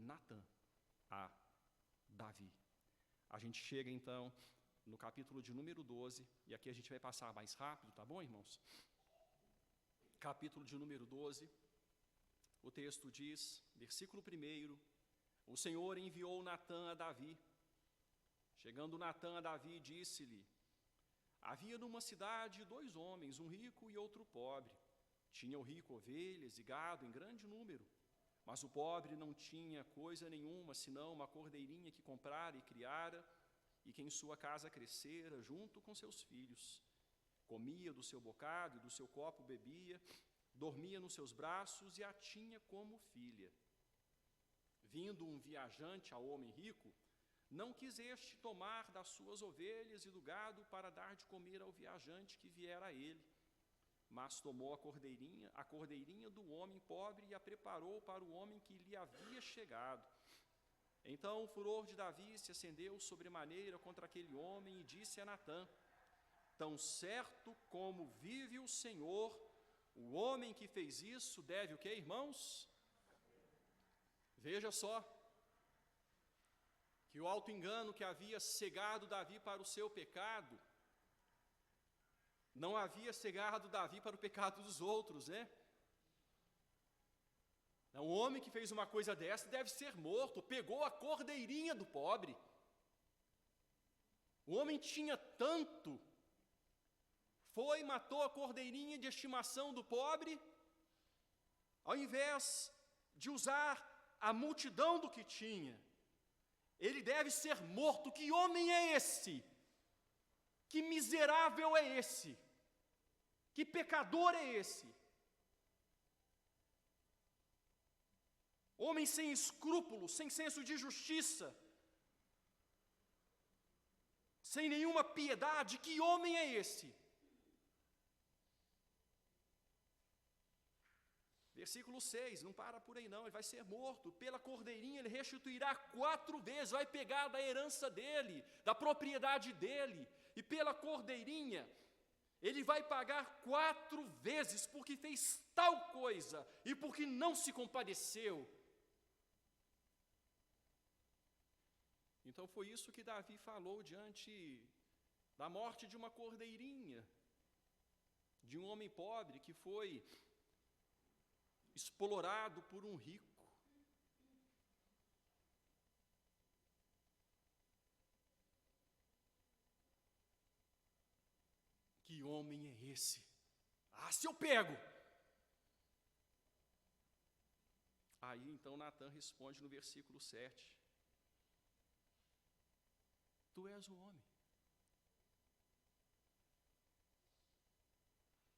Natã a Davi. A gente chega então no capítulo de número 12, e aqui a gente vai passar mais rápido, tá bom, irmãos? Capítulo de número 12, o texto diz, versículo 1: o Senhor enviou Natã a Davi. Chegando Natã a Davi, disse-lhe: havia numa cidade 2 homens, um rico e outro pobre. Tinha o rico ovelhas e gado em grande número, mas o pobre não tinha coisa nenhuma, senão uma cordeirinha que comprara e criara, e que em sua casa crescera junto com seus filhos. Comia do seu bocado e do seu copo bebia, dormia nos seus braços e a tinha como filha. Vindo um viajante ao homem rico, não quis este tomar das suas ovelhas e do gado para dar de comer ao viajante que viera a ele, mas tomou a cordeirinha do homem pobre e a preparou para o homem que lhe havia chegado. Então o furor de Davi se acendeu sobremaneira contra aquele homem e disse a Natã: tão certo como vive o Senhor, o homem que fez isso deve o quê, irmãos? Veja só, que o auto-engano que havia cegado Davi para o seu pecado, não havia cegado Davi para o pecado dos outros, né? Um homem que fez uma coisa dessa deve ser morto. Pegou a cordeirinha do pobre. O homem tinha tanto, foi e matou a cordeirinha de estimação do pobre, ao invés de usar a multidão do que tinha. Ele deve ser morto. Que homem é esse? Que miserável é esse? Que pecador é esse? Homem sem escrúpulos, sem senso de justiça, sem nenhuma piedade. Que homem é esse? Versículo 6, não para por aí não, ele vai ser morto. Pela cordeirinha ele restituirá 4 vezes, vai pegar da herança dele, da propriedade dele, e pela cordeirinha ele vai pagar 4 vezes, porque fez tal coisa, e porque não se compadeceu. Então foi isso que Davi falou diante da morte de uma cordeirinha, de um homem pobre que foi explorado por um rico. Que homem é esse? Ah, se eu pego! Aí então Natan responde no versículo 7. Tu és o homem.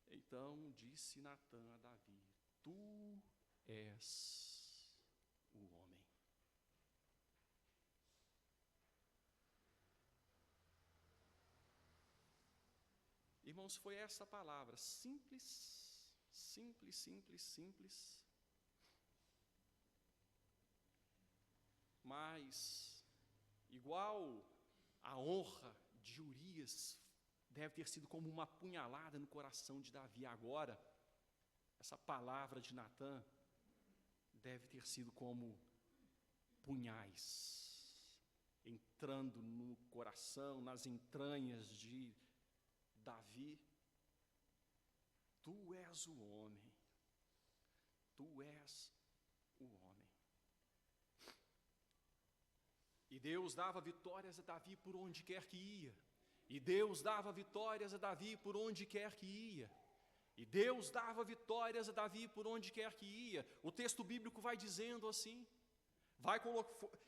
Então disse Natan a Davi: tu és o homem. Irmãos, foi essa palavra simples, simples, simples, simples, mas igual a honra de Urias deve ter sido como uma punhalada no coração de Davi agora, essa palavra de Natan deve ter sido como punhais entrando no coração, nas entranhas de Davi. Tu és o homem, tu és o homem. E Deus dava vitórias a Davi por onde quer que ia. E Deus dava vitórias a Davi por onde quer que ia. E Deus dava vitórias a Davi por onde quer que ia. O texto bíblico vai dizendo assim,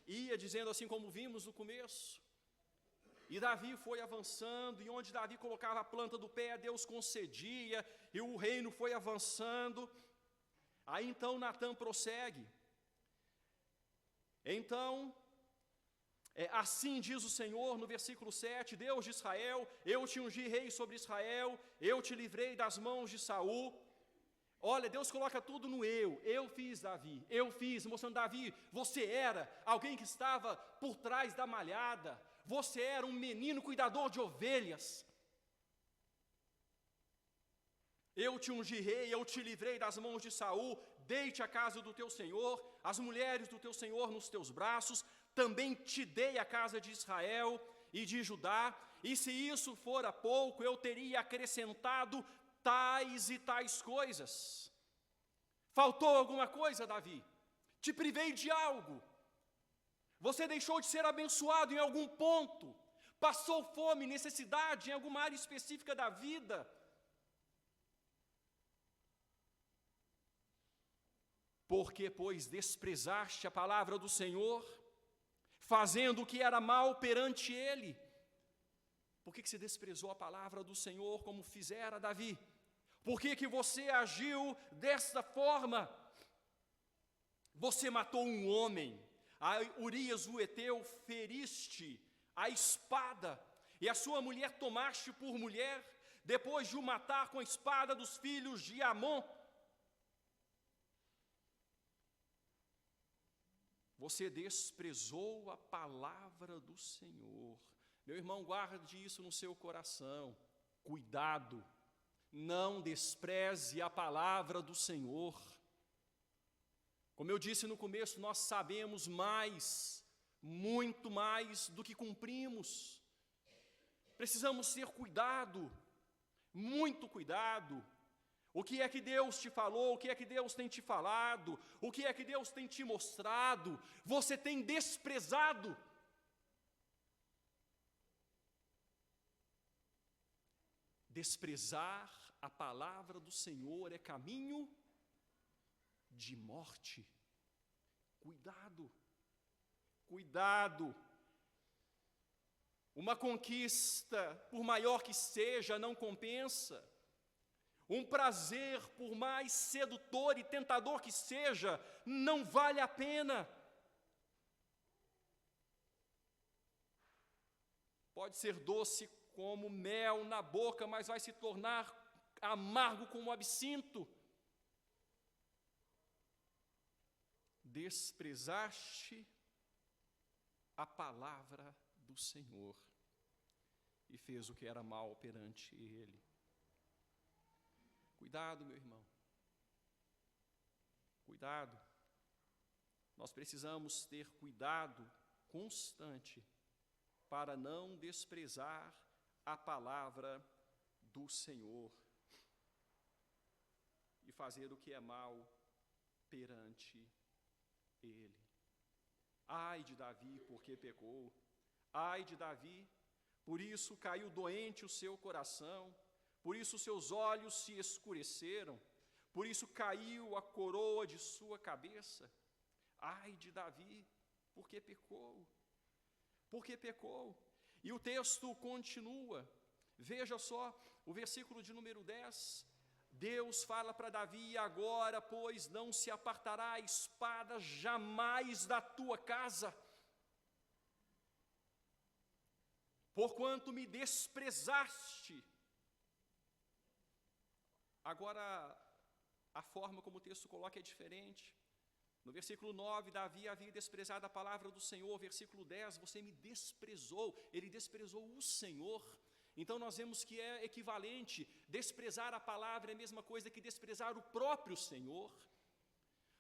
ia dizendo assim como vimos no começo. E Davi foi avançando, e onde Davi colocava a planta do pé, Deus concedia, e o reino foi avançando. Aí então Natan prossegue. Então, assim diz o Senhor no versículo 7, Deus de Israel, eu te ungi rei sobre Israel, eu te livrei das mãos de Saul. Olha, Deus coloca tudo no eu fiz Davi, eu fiz, mostrando Davi, você era alguém que estava por trás da malhada, você era um menino cuidador de ovelhas. Eu te ungi rei, eu te livrei das mãos de Saul, dei-te a casa do teu Senhor, as mulheres do teu Senhor nos teus braços, também te dei a casa de Israel e de Judá, e se isso fora pouco, eu teria acrescentado tais e tais coisas. Faltou alguma coisa, Davi? Te privei de algo. Você deixou de ser abençoado em algum ponto. Passou fome, necessidade em alguma área específica da vida. Porque, pois, desprezaste a palavra do Senhor, fazendo o que era mal perante Ele. Por que você desprezou a palavra do Senhor como fizera Davi? Por que você agiu desta forma? Você matou um homem, a Urias o Heteu feriste a espada, e a sua mulher tomaste por mulher, depois de o matar com a espada dos filhos de Amon. Você desprezou a palavra do Senhor. Meu irmão, guarde isso no seu coração. Cuidado, não despreze a palavra do Senhor. Como eu disse no começo, nós sabemos mais, muito mais do que cumprimos. Precisamos ter cuidado, muito cuidado. O que é que Deus te falou? O que é que Deus tem te falado? O que é que Deus tem te mostrado? Você tem desprezado. Desprezar a palavra do Senhor é caminho de morte. Cuidado, cuidado. Uma conquista, por maior que seja, não compensa. Um prazer, por mais sedutor e tentador que seja, não vale a pena. Pode ser doce como mel na boca, mas vai se tornar amargo como absinto. Desprezaste a palavra do Senhor e fez o que era mal perante Ele. Cuidado, meu irmão. Cuidado. Nós precisamos ter cuidado constante para não desprezar a palavra do Senhor e fazer o que é mal perante Ele. Ai de Davi, porque pecou. Ai de Davi, por isso caiu doente o seu coração, por isso seus olhos se escureceram, por isso caiu a coroa de sua cabeça. Ai de Davi, porque pecou. Porque pecou. E o texto continua. Veja só, o versículo de número 10. Deus fala para Davi: agora, pois, não se apartará a espada jamais da tua casa, porquanto me desprezaste. Agora, a forma como o texto coloca é diferente. No versículo 9, Davi havia desprezado a palavra do Senhor. Versículo 10, você me desprezou. Ele desprezou o Senhor. Então nós vemos que é equivalente. Desprezar a palavra é a mesma coisa que desprezar o próprio Senhor.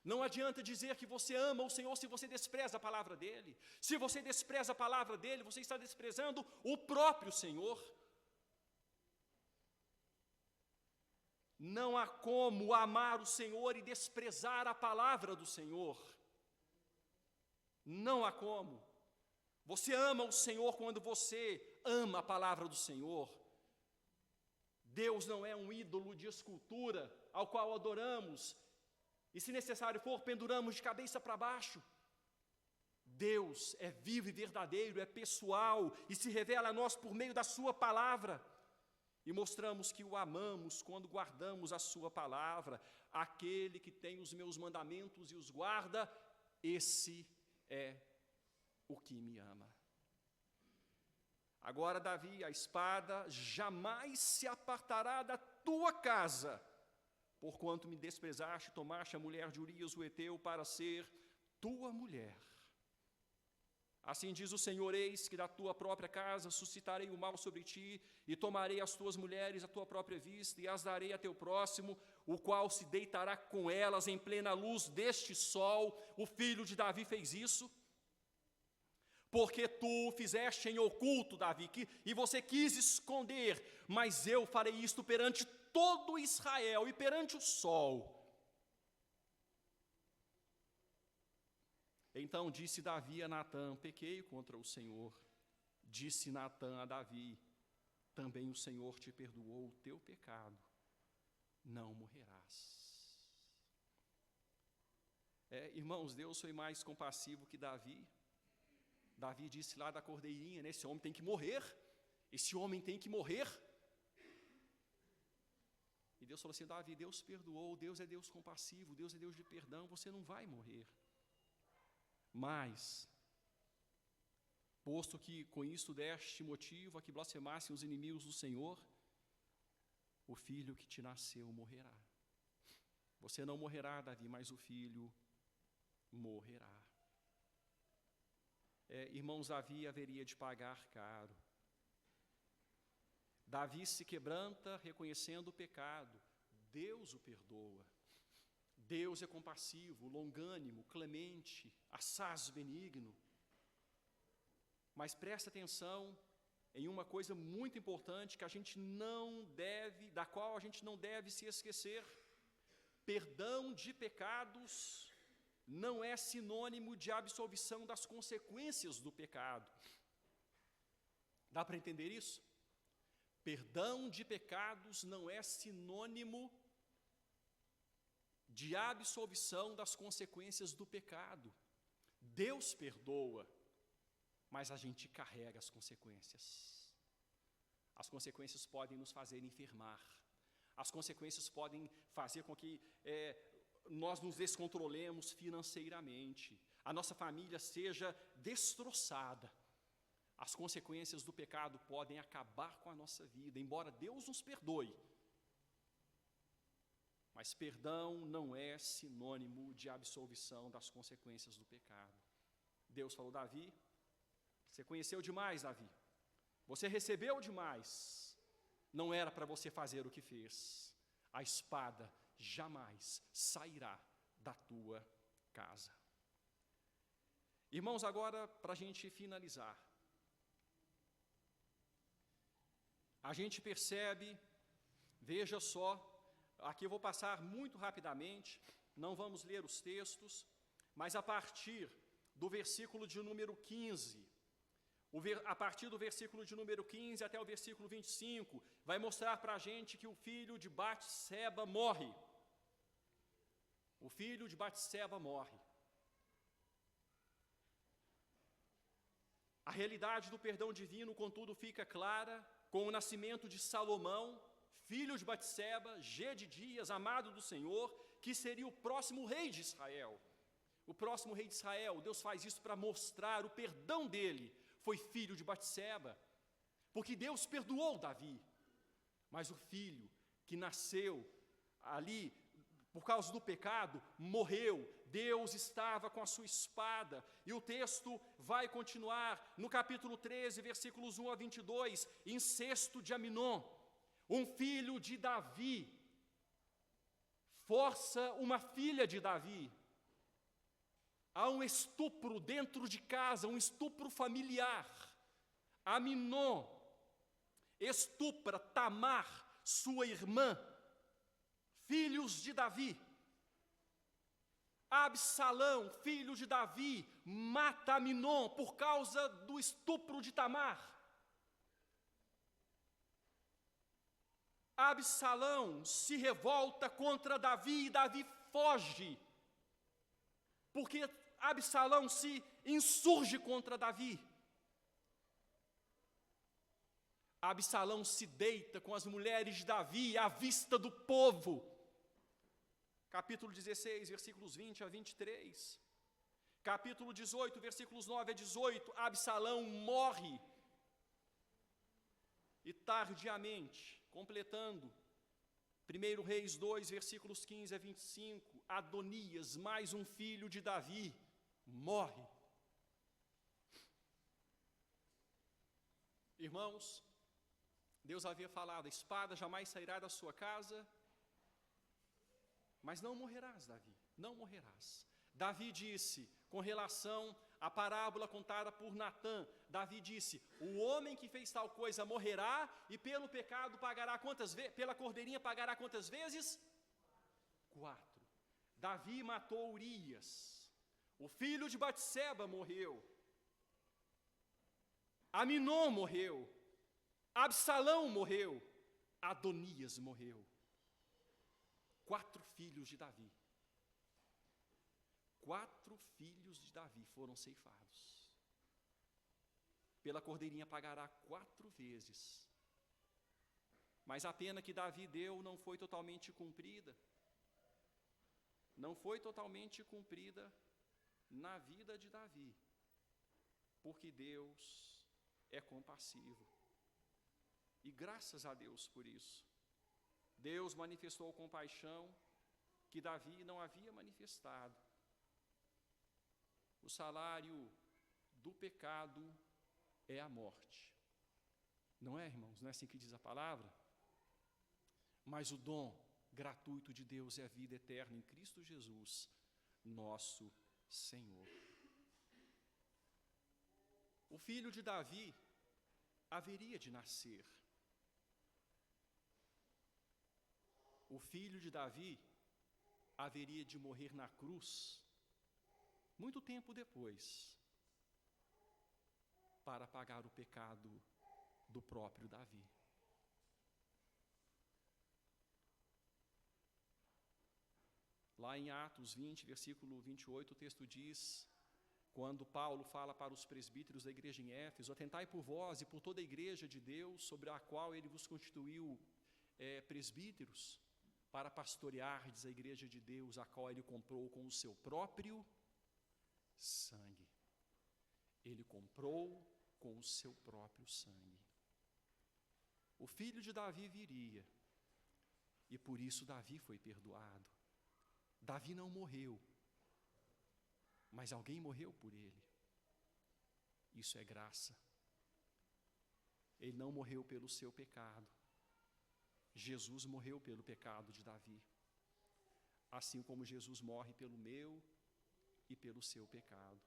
Não adianta dizer que você ama o Senhor se você despreza a palavra dEle. Se você despreza a palavra dEle, você está desprezando o próprio Senhor. Não há como amar o Senhor e desprezar a palavra do Senhor. Não há como. Você ama o Senhor quando você ama a palavra do Senhor. Deus não é um ídolo de escultura ao qual adoramos e, se necessário for, penduramos de cabeça para baixo. Deus é vivo e verdadeiro, é pessoal e se revela a nós por meio da sua palavra. E mostramos que o amamos quando guardamos a sua palavra. Aquele que tem os meus mandamentos e os guarda, esse é o que me ama. Agora, Davi, a espada jamais se apartará da tua casa, porquanto me desprezaste e tomaste a mulher de Urias o heteu para ser tua mulher. Assim diz o Senhor: eis que da tua própria casa suscitarei o mal sobre ti, e tomarei as tuas mulheres à tua própria vista, e as darei a teu próximo, o qual se deitará com elas em plena luz deste sol. O filho de Davi fez isso, porque tu fizeste em oculto, Davi, e você quis esconder, mas eu farei isto perante todo Israel e perante o sol. Então disse Davi a Natã: pequei contra o Senhor. Disse Natã a Davi: também o Senhor te perdoou o teu pecado, não morrerás. Irmãos, Deus foi mais compassivo que Davi. Davi disse lá da cordeirinha, né, esse homem tem que morrer, esse homem tem que morrer. E Deus falou assim: Davi, Deus perdoou, Deus é Deus compassivo, Deus é Deus de perdão, você não vai morrer. Mas, posto que com isto deste motivo a que blasfemassem os inimigos do Senhor, o filho que te nasceu morrerá. Você não morrerá, Davi, mas o filho morrerá. Irmãos, Davi haveria de pagar caro. Davi se quebranta reconhecendo o pecado. Deus o perdoa. Deus é compassivo, longânimo, clemente, assaz benigno. Mas presta atenção em uma coisa muito importante que a gente não deve, da qual a gente não deve se esquecer. Perdão de pecados não é sinônimo de absolvição das consequências do pecado. Dá para entender isso? Perdão de pecados não é sinônimo de absolvição das consequências do pecado. Deus perdoa, mas a gente carrega as consequências. As consequências podem nos fazer enfermar. As consequências podem fazer com que nós nos descontrolemos financeiramente. A nossa família seja destroçada. As consequências do pecado podem acabar com a nossa vida, embora Deus nos perdoe. Mas perdão não é sinônimo de absolvição das consequências do pecado. Deus falou: Davi, você conheceu demais, Davi. Você recebeu demais. Não era para você fazer o que fez. A espada jamais sairá da tua casa. Irmãos, agora, para a gente finalizar, a gente percebe, veja só, aqui eu vou passar muito rapidamente, não vamos ler os textos, mas a partir do versículo de número 15, a partir do versículo de número 15 até o versículo 25, vai mostrar para a gente que o filho de Batseba morre. O filho de Batseba morre. A realidade do perdão divino, contudo, fica clara com o nascimento de Salomão, filho de Batseba, Gedidias, amado do Senhor, que seria o próximo rei de Israel. O próximo rei de Israel, Deus faz isso para mostrar o perdão dele. Foi filho de Batseba, porque Deus perdoou Davi, mas o filho que nasceu ali por causa do pecado, morreu. Deus estava com a sua espada, e o texto vai continuar no capítulo 13, versículos 1 a 22, incesto de Aminon, um filho de Davi, força uma filha de Davi. Há um estupro dentro de casa, um estupro familiar. Aminon estupra Tamar, sua irmã, filhos de Davi. Absalão, filho de Davi, mata Aminon por causa do estupro de Tamar. Absalão se revolta contra Davi e Davi foge, porque Absalão se insurge contra Davi. Absalão se deita com as mulheres de Davi à vista do povo. Capítulo 16, versículos 20 a 23. Capítulo 18, versículos 9 a 18. Absalão morre. E tardiamente, completando, 1 Reis 2, versículos 15 a 25, Adonias, mais um filho de Davi, morre. Irmãos, Deus havia falado, a espada jamais sairá da sua casa, mas não morrerás, Davi, não morrerás. Davi disse, com relação à parábola contada por Natã, Davi disse, o homem que fez tal coisa morrerá, e pelo pecado pagará quantas vezes? Pela cordeirinha pagará quantas vezes? 4. Davi matou Urias, o filho de Batseba morreu, Aminon morreu, Absalão morreu, Adonias morreu. 4 filhos de Davi. 4 filhos de Davi foram ceifados. Pela cordeirinha pagará 4 vezes. Mas a pena que Davi deu não foi totalmente cumprida. Não foi totalmente cumprida na vida de Davi. Porque Deus é compassivo. E graças a Deus por isso. Deus manifestou compaixão que Davi não havia manifestado. O salário do pecado é a morte. Não é, irmãos? Não é assim que diz a palavra? Mas o dom gratuito de Deus é a vida eterna em Cristo Jesus, nosso Senhor. O filho de Davi haveria de nascer. O filho de Davi haveria de morrer na cruz, muito tempo depois, para pagar o pecado do próprio Davi. Lá em Atos 20, versículo 28, o texto diz, quando Paulo fala para os presbíteros da igreja em Éfeso, atentai por vós e por toda a igreja de Deus, sobre a qual ele vos constituiu presbíteros, para pastoreardes a igreja de Deus, a qual ele comprou com o seu próprio sangue. Ele comprou com o seu próprio sangue. O filho de Davi viria, e por isso Davi foi perdoado. Davi não morreu, mas alguém morreu por ele. Isso é graça. Ele não morreu pelo seu pecado. Jesus morreu pelo pecado de Davi, assim como Jesus morre pelo meu e pelo seu pecado.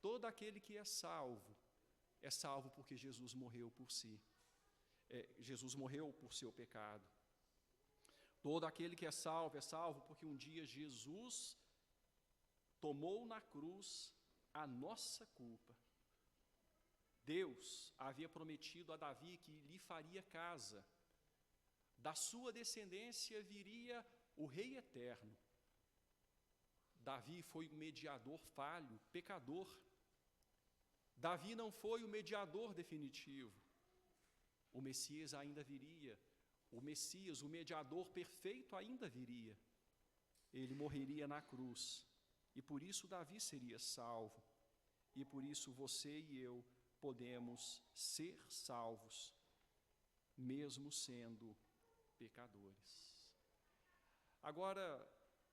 Todo aquele que é salvo porque Jesus morreu por si. Jesus morreu por seu pecado. Todo aquele que é salvo porque um dia Jesus tomou na cruz a nossa culpa. Deus havia prometido a Davi que lhe faria casa. Da sua descendência viria o Rei eterno. Davi foi um mediador falho, pecador. Davi não foi o mediador definitivo. O Messias ainda viria. O Messias, o mediador perfeito, ainda viria. Ele morreria na cruz. E por isso Davi seria salvo. E por isso você e eu podemos ser salvos, mesmo sendo pecadores. Agora,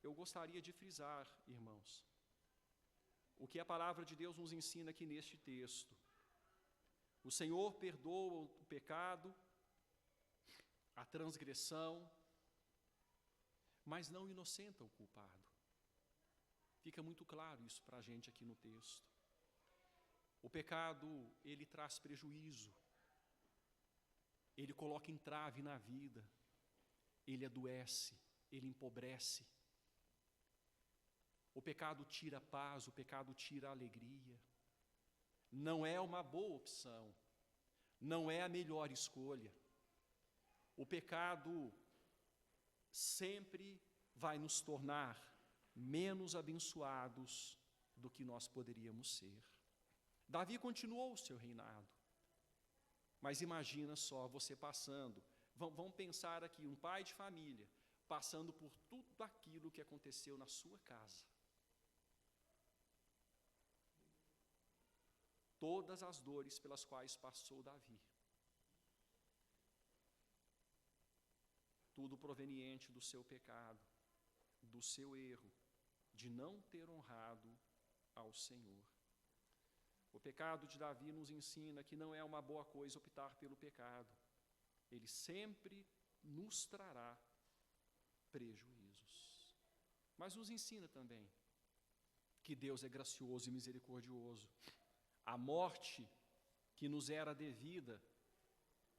eu gostaria de frisar, irmãos, o que a palavra de Deus nos ensina aqui neste texto. O Senhor perdoa o pecado, a transgressão, mas não inocenta o culpado. Fica muito claro isso para a gente aqui no texto. O pecado, ele traz prejuízo, ele coloca entrave na vida, ele adoece, ele empobrece. O pecado tira a paz, o pecado tira a alegria. Não é uma boa opção, não é a melhor escolha. O pecado sempre vai nos tornar menos abençoados do que nós poderíamos ser. Davi continuou o seu reinado, mas imagina só você passando, vamos pensar aqui, um pai de família, passando por tudo aquilo que aconteceu na sua casa. Todas as dores pelas quais passou Davi. Tudo proveniente do seu pecado, do seu erro, de não ter honrado ao Senhor. O pecado de Davi nos ensina que não é uma boa coisa optar pelo pecado. Ele sempre nos trará prejuízos. Mas nos ensina também que Deus é gracioso e misericordioso. A morte que nos era devida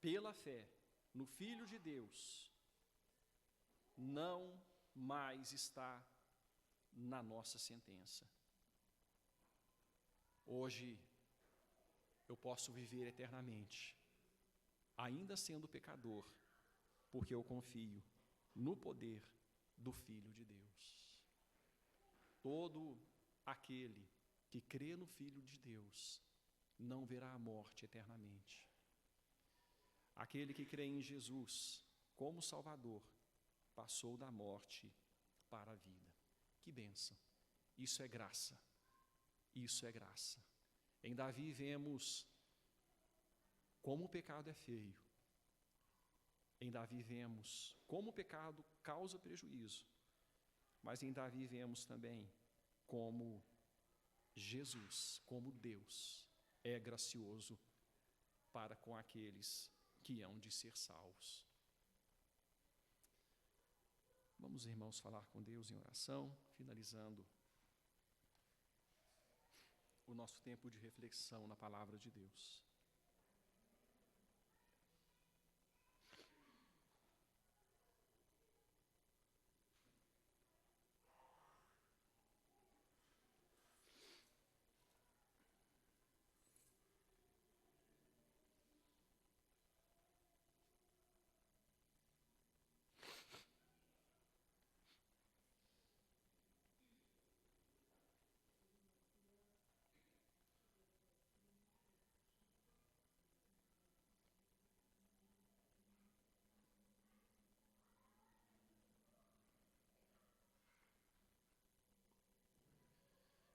pela fé no Filho de Deus não mais está na nossa sentença. Hoje eu posso viver eternamente, ainda sendo pecador, porque eu confio no poder do Filho de Deus. Todo aquele que crê no Filho de Deus não verá a morte eternamente. Aquele que crê em Jesus como Salvador passou da morte para a vida. Que bênção! Isso é graça. Isso é graça. Em Davi vemos como o pecado é feio. Em Davi vemos como o pecado causa prejuízo. Mas em Davi vemos também como Jesus, como Deus, é gracioso para com aqueles que hão de ser salvos. Vamos, irmãos, falar com Deus em oração, finalizando o nosso tempo de reflexão na palavra de Deus.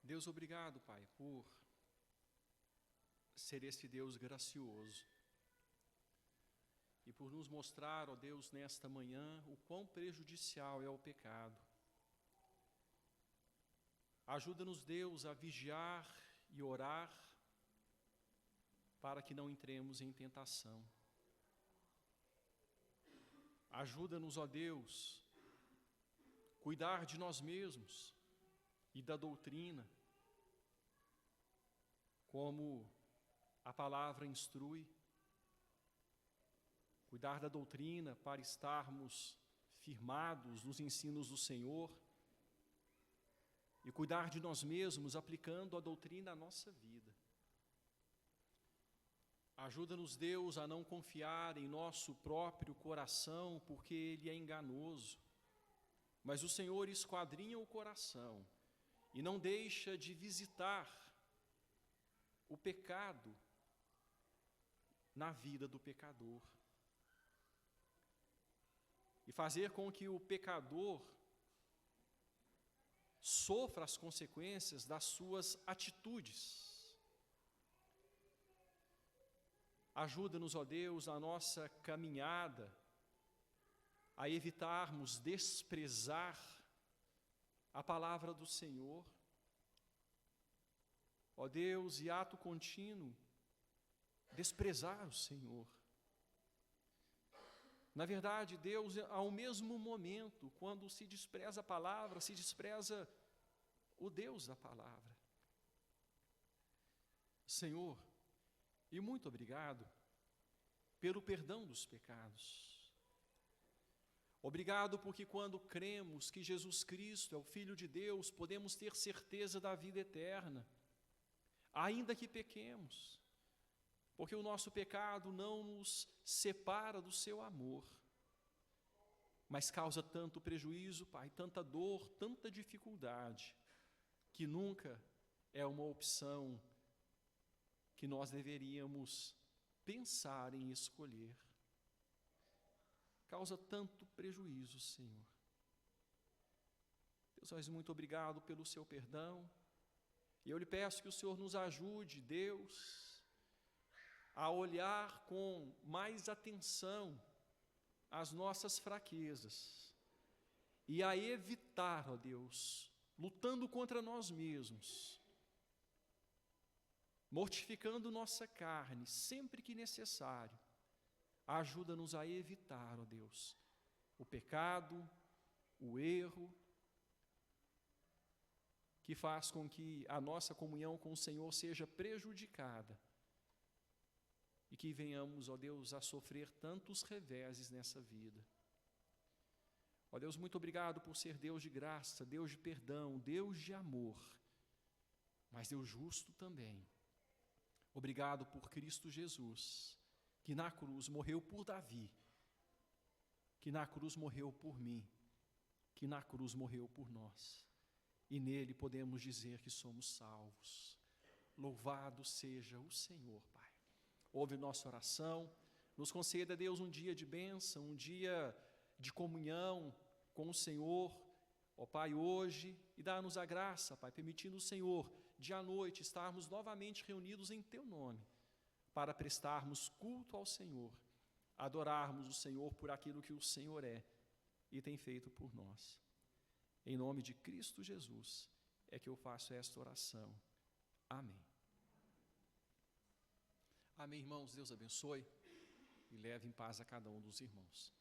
Deus, obrigado, Pai, por ser esse Deus gracioso e por nos mostrar, ó Deus, nesta manhã, o quão prejudicial é o pecado. Ajuda-nos, Deus, a vigiar e orar para que não entremos em tentação. Ajuda-nos, ó Deus, cuidar de nós mesmos e da doutrina, como a palavra instrui. cuidar da doutrina para estarmos firmados nos ensinos do Senhor e cuidar de nós mesmos aplicando a doutrina à nossa vida. Ajuda-nos, Deus, a não confiar em nosso próprio coração, porque ele é enganoso. Mas o Senhor esquadrinha o coração e não deixa de visitar o pecado na vida do pecador. E fazer com que o pecador sofra as consequências das suas atitudes. Ajuda-nos, ó Deus, na nossa caminhada, a evitarmos desprezar a palavra do Senhor. Ó Deus, e ato contínuo, desprezar o Senhor. Na verdade, Deus, ao mesmo momento, quando se despreza a palavra, se despreza o Deus da palavra. Senhor, e muito obrigado pelo perdão dos pecados. Obrigado porque quando cremos que Jesus Cristo é o Filho de Deus, podemos ter certeza da vida eterna, ainda que pequemos, porque o nosso pecado não nos separa do seu amor, mas causa tanto prejuízo, Pai, tanta dor, tanta dificuldade, que nunca é uma opção que nós deveríamos pensar em escolher. Causa tanto prejuízo, Senhor. Deus, mas muito obrigado pelo seu perdão. E eu lhe peço que o Senhor nos ajude, Deus, a olhar com mais atenção as nossas fraquezas e a evitar, ó Deus, lutando contra nós mesmos, mortificando nossa carne sempre que necessário. Ajuda-nos a evitar, ó Deus, o pecado, o erro, que faz com que a nossa comunhão com o Senhor seja prejudicada e que venhamos, ó Deus, a sofrer tantos reveses nessa vida. Ó Deus, muito obrigado por ser Deus de graça, Deus de perdão, Deus de amor, mas Deus justo também. Obrigado por Cristo Jesus, que na cruz morreu por Davi, que na cruz morreu por mim, que na cruz morreu por nós. E nele podemos dizer que somos salvos. Louvado seja o Senhor, Pai. Ouve nossa oração, nos conceda, Deus, um dia de bênção, um dia de comunhão com o Senhor, ó Pai, hoje, e dá-nos a graça, Pai, permitindo o Senhor, de à noite, estarmos novamente reunidos em Teu nome, para prestarmos culto ao Senhor, adorarmos o Senhor por aquilo que o Senhor é e tem feito por nós. Em nome de Cristo Jesus é que eu faço esta oração. Amém. Amém, irmãos. Deus abençoe e leve em paz a cada um dos irmãos.